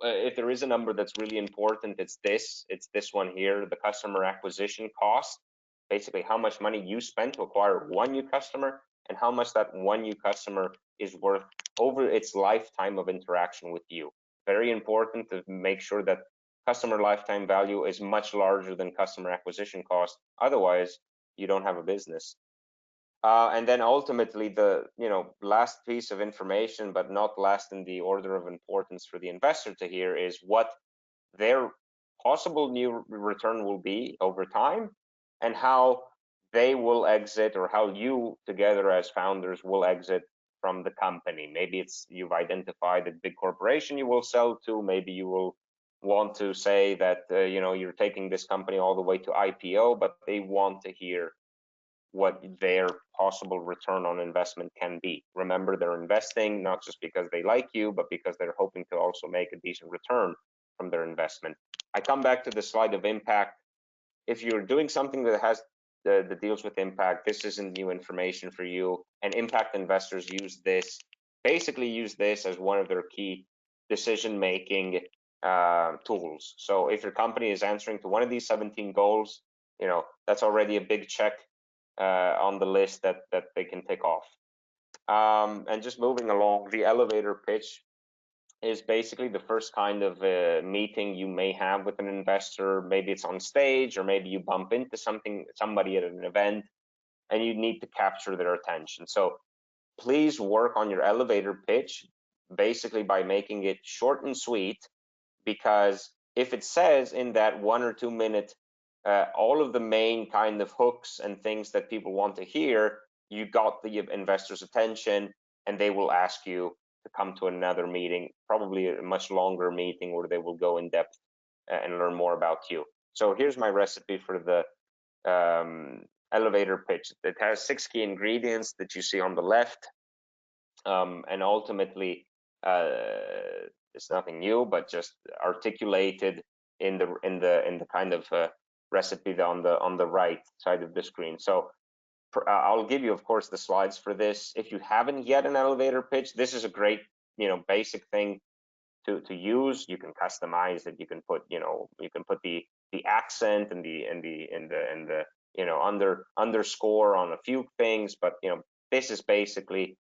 S2: if there is a number that's really important, it's this one here, the customer acquisition cost. Basically, how much money you spent to acquire one new customer, and how much that one new customer is worth over its lifetime of interaction with you. Very important to make sure that customer lifetime value is much larger than customer acquisition cost. Otherwise, you don't have a business. And then ultimately, the last piece of information, but not last in the order of importance for the investor to hear, is what their possible new return will be over time, and how they will exit, or how you together as founders will exit from the company. Maybe it's you've identified a big corporation you will sell to. Maybe you will want to say that you're taking this company all the way to IPO, but they want to hear what their possible return on investment can be. Remember, they're investing not just because they like you, but because they're hoping to also make a decent return from their investment. I come back to the slide of impact. If you're doing something that has the deals with impact, this isn't new information for you. And impact investors basically use this as one of their key decision-making tools. So if your company is answering to one of these 17 goals, that's already a big check on the list that they can tick off. And just moving along, the elevator pitch is basically the first kind of meeting you may have with an investor. Maybe it's on stage, or maybe you bump into somebody at an event, and you need to capture their attention. So please work on your elevator pitch, basically by making it short and sweet, because if it says in that 1 or 2 minute all of the main kind of hooks and things that people want to hear, you got the investor's attention, and they will ask you to come to another meeting, probably a much longer meeting where they will go in depth and learn more about you. So here's my recipe for the elevator pitch. It has 6 key ingredients that you see on the left, and ultimately it's nothing new, but just articulated in the kind of recipe on the right side of the screen. So I'll give you, of course, the slides for this. If you haven't yet an elevator pitch, this is a great, basic thing to use. You can customize it. You can put, you can put the accent and the underscore on a few things, but this is basically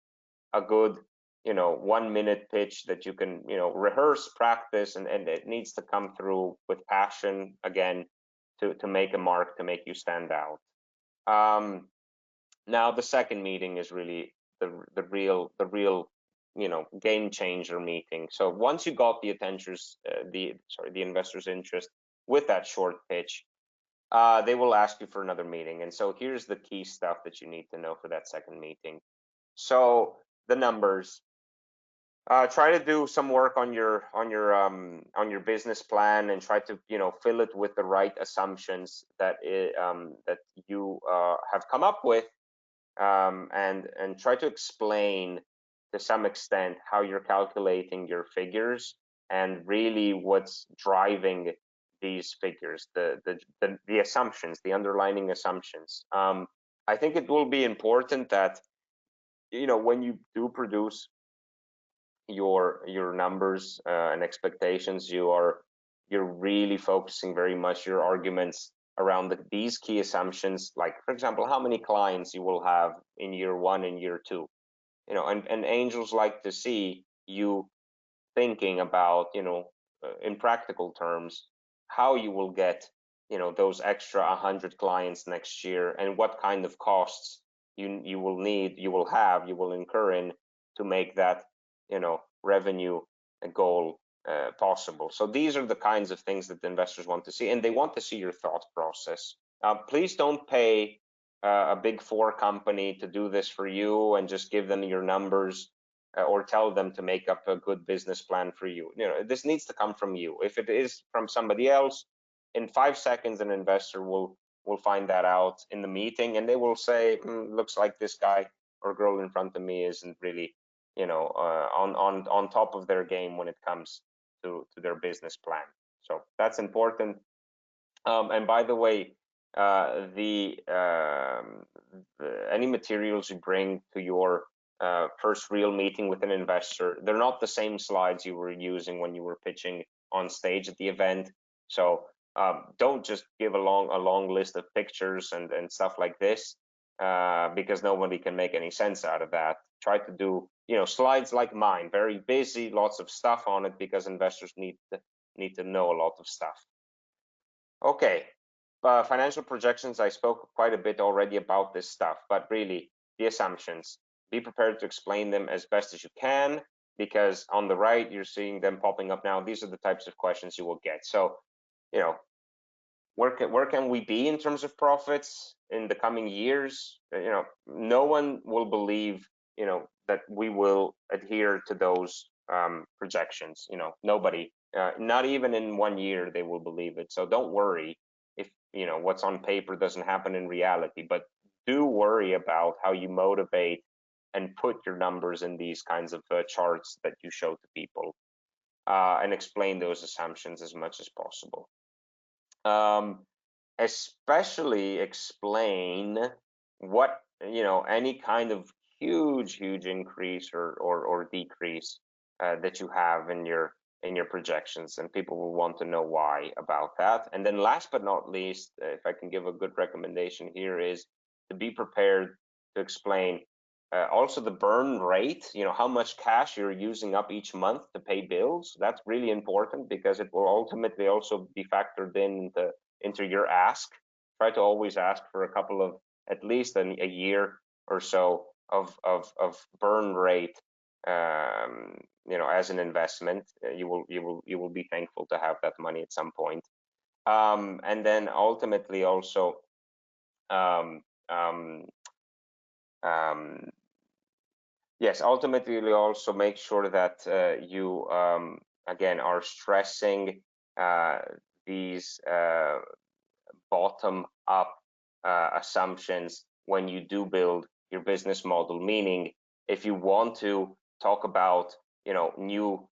S2: a good 1-minute pitch that you can rehearse, practice, and it needs to come through with passion again to make a mark, to make you stand out. Now the second meeting is really the real game changer meeting. So once you got the the investor's interest with that short pitch, they will ask you for another meeting. And so here's the key stuff that you need to know for that second meeting. So the numbers. Try to do some work on your business plan, and try to fill it with the right assumptions that you have come up with, and try to explain to some extent how you're calculating your figures and really what's driving these figures, the assumptions, the underlying assumptions. I think it will be important that when you do produce your numbers and expectations, you're really focusing very much your arguments around these key assumptions, like for example, how many clients you will have in year 1 and year 2. And angels like to see you thinking about in practical terms how you will get those extra 100 clients next year, and what kind of costs you will incur in to make that revenue goal possible. So these are the kinds of things that the investors want to see, and they want to see your thought process. Please don't pay a big 4 company to do this for you and just give them your numbers or tell them to make up a good business plan for you. This needs to come from you. If it is from somebody else, in 5 seconds an investor will find that out in the meeting, and they will say, looks like this guy or girl in front of me isn't really on top of their game when it comes to their business plan. So that's important. And by the way, any materials you bring to your first real meeting with an investor, they're not the same slides you were using when you were pitching on stage at the event. So don't just give a long list of pictures and stuff like this, because nobody can make any sense out of that. Try to do slides like mine, very busy, lots of stuff on it, because investors need to know a lot of stuff. Okay, financial projections, I spoke quite a bit already about this stuff, but really the assumptions, be prepared to explain them as best as you can, because on the right you're seeing them popping up now. These are the types of questions you will get. So where can we be in terms of profits in the coming years? No one will believe that we will adhere to those projections. Nobody, not even in 1 year they will believe it. So don't worry if what's on paper doesn't happen in reality, but do worry about how you motivate and put your numbers in these kinds of charts that you show to people, and explain those assumptions as much as possible. Especially explain what any kind of huge increase or decrease that you have in your projections, and people will want to know why about that. And then last but not least, if I can give a good recommendation here, is to be prepared to explain also the burn rate, how much cash you're using up each month to pay bills. That's really important, because it will ultimately also be factored into your ask. Try to always ask for a couple of, at least a year or so of burn rate, as an investment. You will be thankful to have that money at some point. And then ultimately also Yes, ultimately also make sure that you again are stressing these bottom up assumptions when you do build your business model. Meaning, if you want to talk about new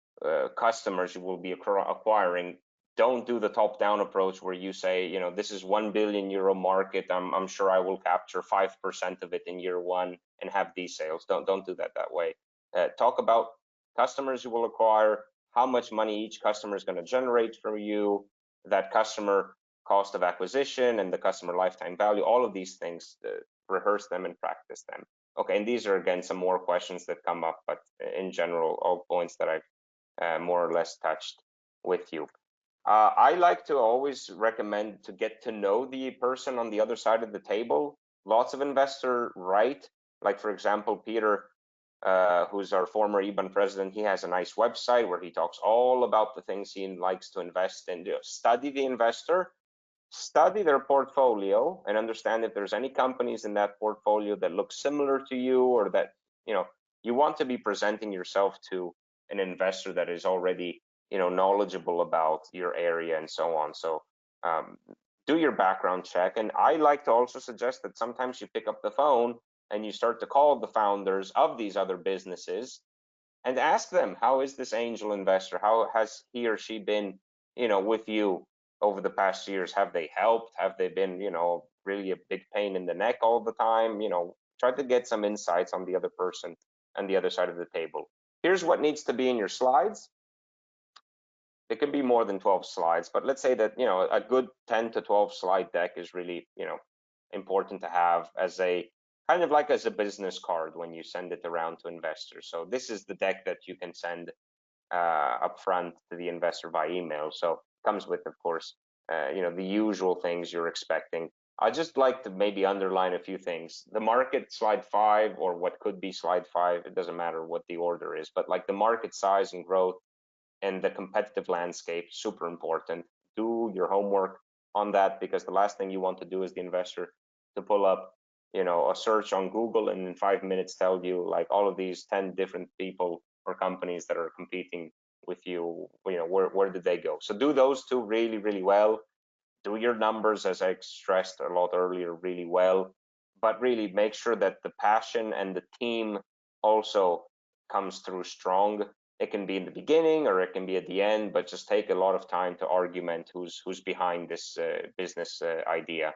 S2: customers you will be acquiring, don't do the top-down approach where you say, this is €1 billion market. I'm sure I will capture 5% of it in year one and have these sales. Don't do that way. Talk about customers you will acquire, how much money each customer is going to generate for you, that customer cost of acquisition and the customer lifetime value, all of these things, rehearse them and practice them. Okay, and these are again some more questions that come up, but in general, all points that I've more or less touched with you. I like to always recommend to get to know the person on the other side of the table. Lots of investors write, like for example, Peter, who's our former EBAN president, he has a nice website where he talks all about the things he likes to invest in. Study the investor, study their portfolio, and understand if there's any companies in that portfolio that look similar to you, or that you want to be presenting yourself to an investor that is already knowledgeable about your area and so on. So do your background check. And I like to also suggest that sometimes you pick up the phone and you start to call the founders of these other businesses and ask them, how is this angel investor? How has he or she been with you over the past years? Have they helped? Have they been really a big pain in the neck all the time? Try to get some insights on the other person on the other side of the table. Here's what needs to be in your slides. It can be more than 12 slides, but let's say that a good 10 to 12 slide deck is really important to have as a kind of like as a business card when you send it around to investors. So this is the deck that you can send upfront to the investor by email. So it comes with, of course, the usual things you're expecting. I just like to maybe underline a few things. The market, slide 5, or what could be slide 5, it doesn't matter what the order is, but like the market size and growth and the competitive landscape, super important. Do your homework on that, because the last thing you want to do is the investor to pull up a search on Google and in 5 minutes tell you like all of these 10 different people or companies that are competing with you, where did they go? So do those two really, really well. Do your numbers, as I stressed a lot earlier, really well, but really make sure that the passion and the team also comes through strong. It can be in the beginning or it can be at the end, but just take a lot of time to argument who's behind this business idea.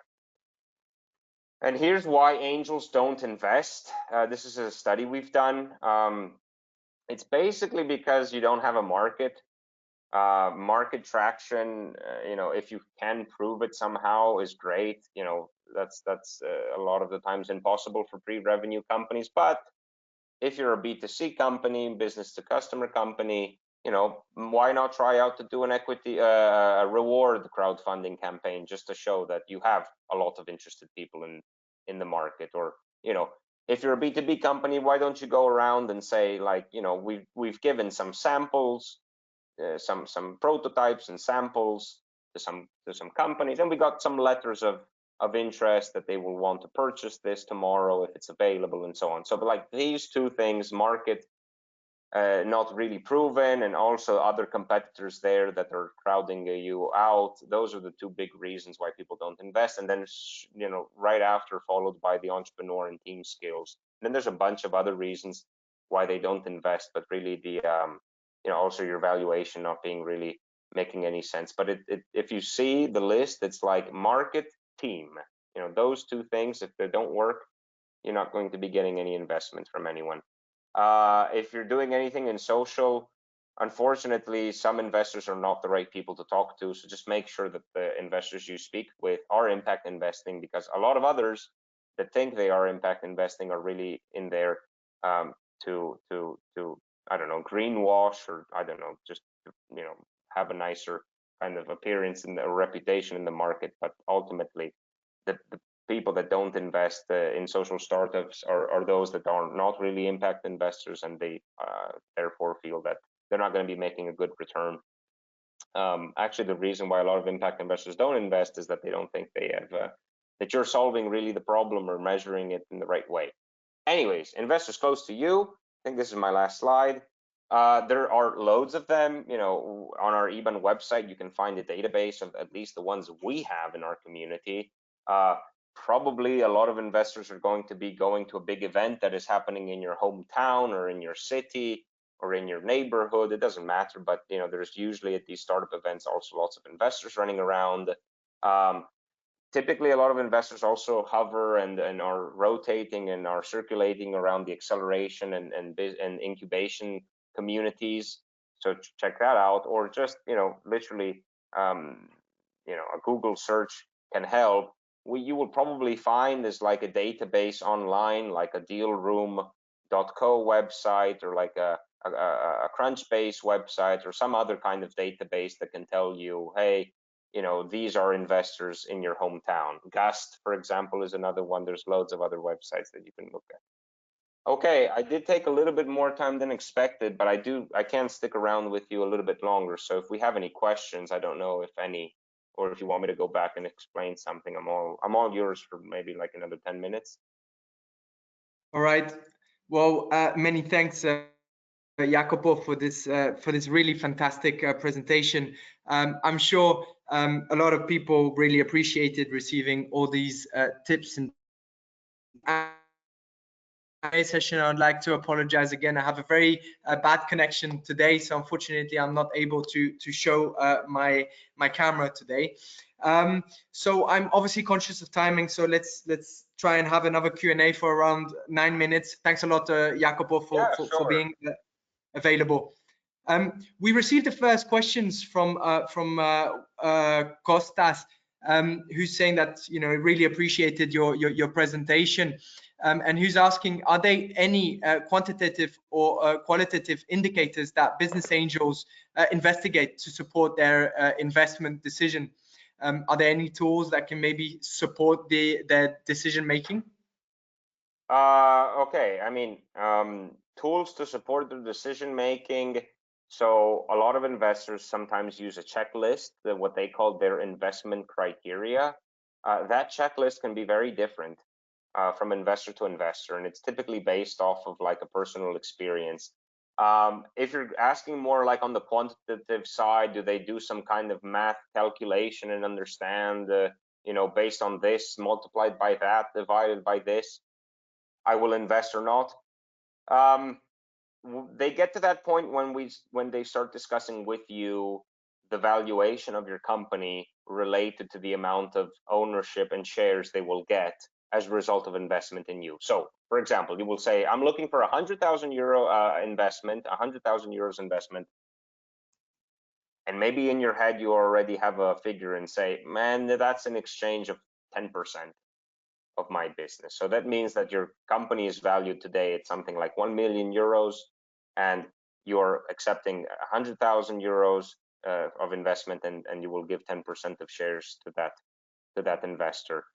S2: And here's why angels don't invest. This is a study we've done. It's basically because you don't have a market. Market traction, if you can prove it somehow, is great. That's a lot of the times impossible for pre-revenue companies. But if you're a B2C company, business to customer company, why not try out to do an equity reward crowdfunding campaign just to show that you have a lot of interested people in the market? Or if you're a B2B company, why don't you go around and say, like, we've given some samples, some prototypes and samples to some companies, and we got some letters of interest that they will want to purchase this tomorrow if it's available, and so on. So like these two things, market not really proven, and also other competitors there that are crowding you out, those are the two big reasons why people don't invest. And then right after, followed by the entrepreneur and team skills. And then there's a bunch of other reasons why they don't invest, but really the also your valuation not being really making any sense. But if you see the list, it's like market, team, those two things, if they don't work, you're not going to be getting any investment from anyone. If you're doing anything in social, unfortunately, some investors are not the right people to talk to. So just make sure that the investors you speak with are impact investing, because a lot of others that think they are impact investing are really in there to I don't know, greenwash, or I don't know, just have a nicer kind of appearance and a reputation in the market. But ultimately, the people that don't invest in social startups are those that are not really impact investors, and they therefore feel that they're not going to be making a good return. Actually, the reason why a lot of impact investors don't invest is that they don't think they have that you're solving really the problem or measuring it in the right way. Anyways, investors close to you. I think this is my last slide. There are loads of them. You know, on our EBAN website, you can find a database of at least the ones we have in our community. Probably a lot of investors are going to be going to a big event that is happening in your hometown or in your city or in your neighborhood. It doesn't matter, but you know, there's usually at these startup events also lots of investors running around. Typically, a lot of investors also hover and are rotating and are circulating around the acceleration and incubation communities. So check that out, or just, you know, literally, you know, a Google search can help. You will probably find is like a database online, like a dealroom.co website, or like a Crunchbase website, or some other kind of database that can tell you, hey, you know, these are investors in your hometown. Gast, for example, is another one. There's loads of other websites that you can look at. Okay, I did take a little bit more time than expected, but I can stick around with you a little bit longer. So if we have any questions, I don't know if any, or if you want me to go back and explain something, I'm all yours for maybe like another 10 minutes.
S1: All right. Well, many thanks, Jacopo, for this really fantastic presentation. I'm sure a lot of people really appreciated receiving all these tips and session. I'd like to apologize again. I have a very bad connection today, so unfortunately I'm not able to show my camera today. So I'm obviously conscious of timing, so let's try and have another Q&A for around 9 minutes. Thanks a lot, Jacopo, for being available. We received the first questions from Kostas, who's saying that, you know, really appreciated your presentation, and who's asking, are there any quantitative or qualitative indicators that business angels investigate to support their investment decision? Are there any tools that can maybe support their decision making?
S2: Okay, I mean, tools to support the decision making. So a lot of investors sometimes use a checklist, what they call their investment criteria. That checklist can be very different from investor to investor, and it's typically based off of like a personal experience. If you're asking more like on the quantitative side, do they do some kind of math calculation and understand, you know, based on this multiplied by that divided by this, I will invest or not? They get to that point when they start discussing with you the valuation of your company related to the amount of ownership and shares they will get as a result of investment in you. So, for example, you will say, I'm looking for 100,000 euro investment, 100,000 euros investment. And maybe in your head, you already have a figure and say, man, that's an exchange of 10% of my business. So that means that your company is valued today at something like 1 million euros, and you're accepting 100,000 euros of investment, and you will give 10% of shares to that investor.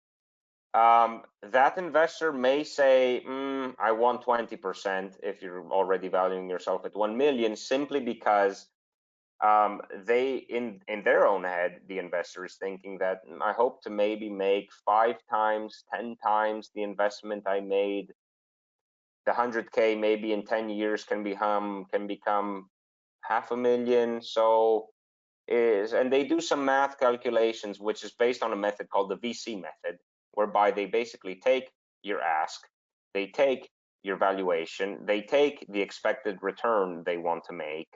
S2: That investor may say, I want 20% if you're already valuing yourself at 1 million, simply because they in their own head, the investor is thinking that I hope to maybe make 5 times, 10 times the investment I made. The 100K maybe in 10 years can become 500,000. So and they do some math calculations, which is based on a method called the VC method, whereby they basically take your ask, they take your valuation, they take the expected return they want to make,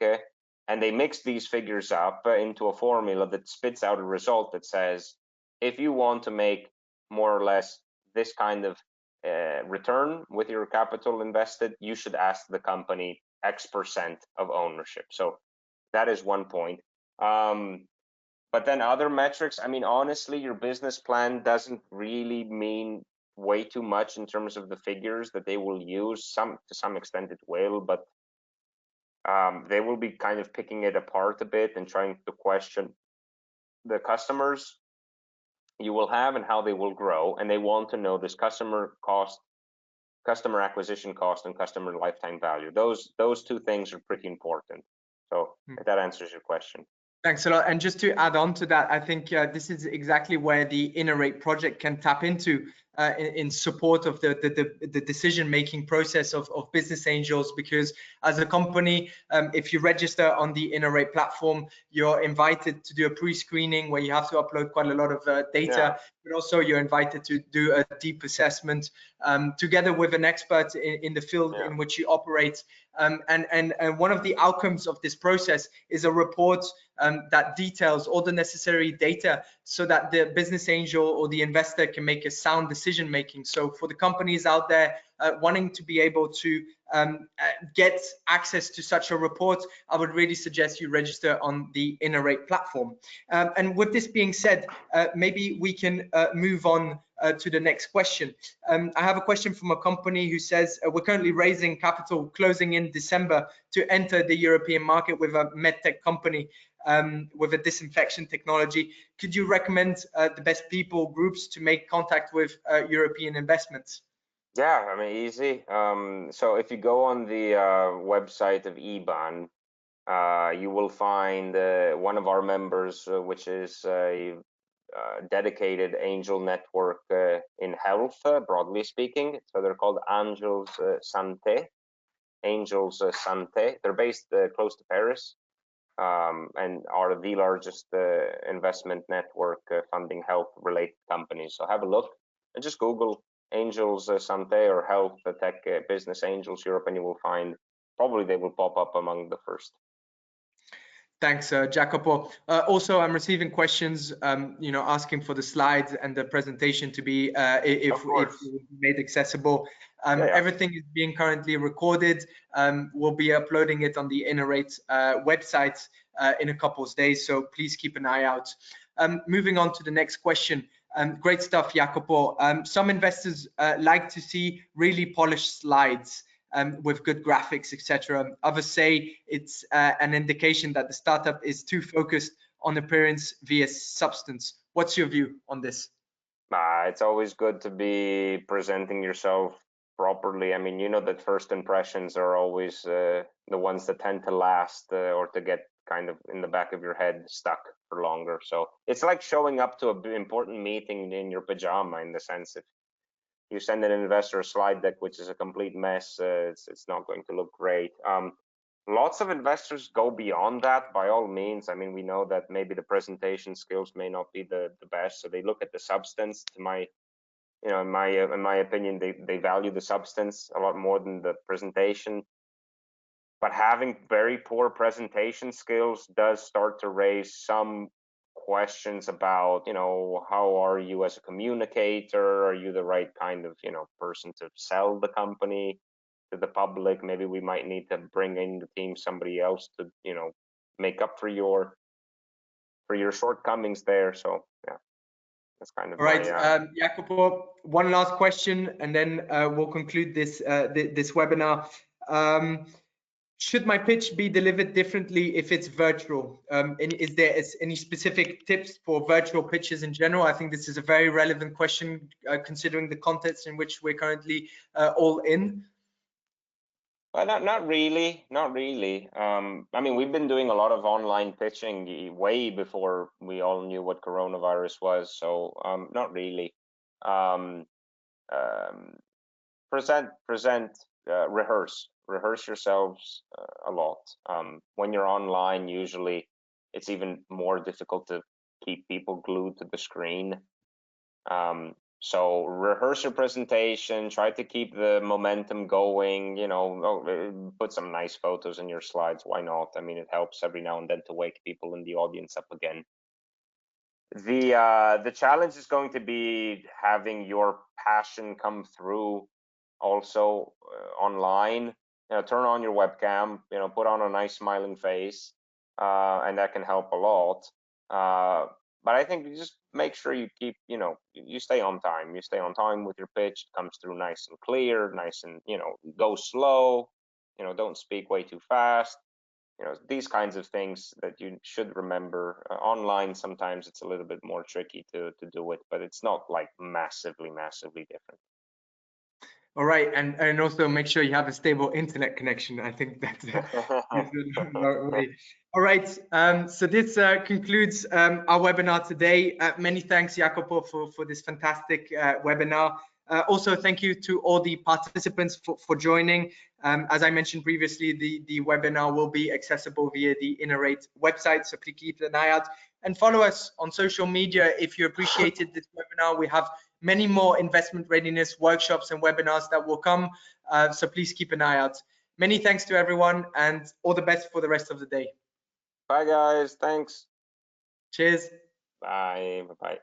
S2: and they mix these figures up into a formula that spits out a result that says, if you want to make more or less this kind of return with your capital invested, you should ask the company X% of ownership. So that is one point. But then other metrics, I mean, honestly, your business plan doesn't really mean way too much in terms of the figures that they will use. To some extent it will, but they will be kind of picking it apart a bit and trying to question the customers you will have and how they will grow. And they want to know this customer cost, customer acquisition cost, and customer lifetime value. Those two things are pretty important. So if that answers your question.
S1: Thanks a lot. And just to add on to that, I think this is exactly where the Innerate project can tap into. in support of the decision-making process of business angels, because as a company, if you register on the Innovate platform, you're invited to do a pre-screening where you have to upload quite a lot of data, but also you're invited to do a deep assessment together with an expert in the field in which you operate. And one of the outcomes of this process is a report that details all the necessary data so that the business angel or the investor can make a sound decision making. So for the companies out there wanting to be able to get access to such a report, I would really suggest you register on the Innovate platform. And with this being said, maybe we can move on to the next question. I have a question from a company who says, we're currently raising capital closing in December to enter the European market with a medtech company with a disinfection technology. Could you recommend the best people groups to make contact with European investments?
S2: Yeah, I mean, easy. So if you go on the website of EBAN, you will find one of our members, which is a dedicated angel network in health, broadly speaking. So they're called Angels Santé. Angels Santé. They're based close to Paris, and are the largest investment network funding health-related companies. So have a look and just Google Angels Santé or Health Tech Business Angels Europe, and you will find probably they will pop up among the first.
S1: Thanks, Jacopo. Also, I'm receiving questions, asking for the slides and the presentation to be, if made accessible. Everything is being currently recorded. We'll be uploading it on the Innovate website in a couple of days, so please keep an eye out. Moving on to the next question. Great stuff, Jacopo. Some investors like to see really polished slides with good graphics, etc. Others say it's an indication that the startup is too focused on appearance via substance. What's your view on this?
S2: It's always good to be presenting yourself properly. I mean, you know that first impressions are always the ones that tend to last or to get kind of in the back of your head stuck for longer. So it's like showing up to an important meeting in your pajama, in the sense if you send an investor a slide deck which is a complete mess, it's not going to look great. Lots of investors go beyond that, by all means. I mean, we know that maybe the presentation skills may not be the best, so they look at the substance. In my opinion, they value the substance a lot more than the presentation. But having very poor presentation skills does start to raise some questions about, how are you as a communicator? Are you the right kind of, person to sell the company to the public? Maybe we might need to bring in the team somebody else to, make up for your shortcomings there. So yeah, that's kind of
S1: right. Jacopo, one last question, and then we'll conclude this this webinar. Should my pitch be delivered differently if it's virtual? And is there any specific tips for virtual pitches in general? I think this is a very relevant question considering the context in which we're currently all in.
S2: Well, not really. I mean, we've been doing a lot of online pitching way before we all knew what coronavirus was. So not really. Present, rehearse yourselves a lot. When you're online, usually it's even more difficult to keep people glued to the screen. So rehearse your presentation, try to keep the momentum going, put some nice photos in your slides. Why not? I mean, it helps every now and then to wake people in the audience up again. The challenge is going to be having your passion come through also online. Turn on your webcam, put on a nice smiling face, and that can help a lot. But I think you just make sure you keep, you stay on time. You stay on time with your pitch. It comes through nice and clear, nice and, go slow. Don't speak way too fast. These kinds of things that you should remember. Online, sometimes it's a little bit more tricky to do it, but it's not like massively different.
S1: All right, and also make sure you have a stable internet connection. I think that's the right way. All right, so this concludes our webinar today. Many thanks, Jacopo, for this fantastic webinar. Also, thank you to all the participants for joining. As I mentioned previously, the webinar will be accessible via the Innerate website, so please keep an eye out and follow us on social media. If you appreciated this webinar, we have many more investment readiness workshops and webinars that will come, so please keep an eye out. Many thanks to everyone and all the best for the rest of the day.
S2: Bye guys, thanks.
S1: Cheers.
S2: Bye. Bye.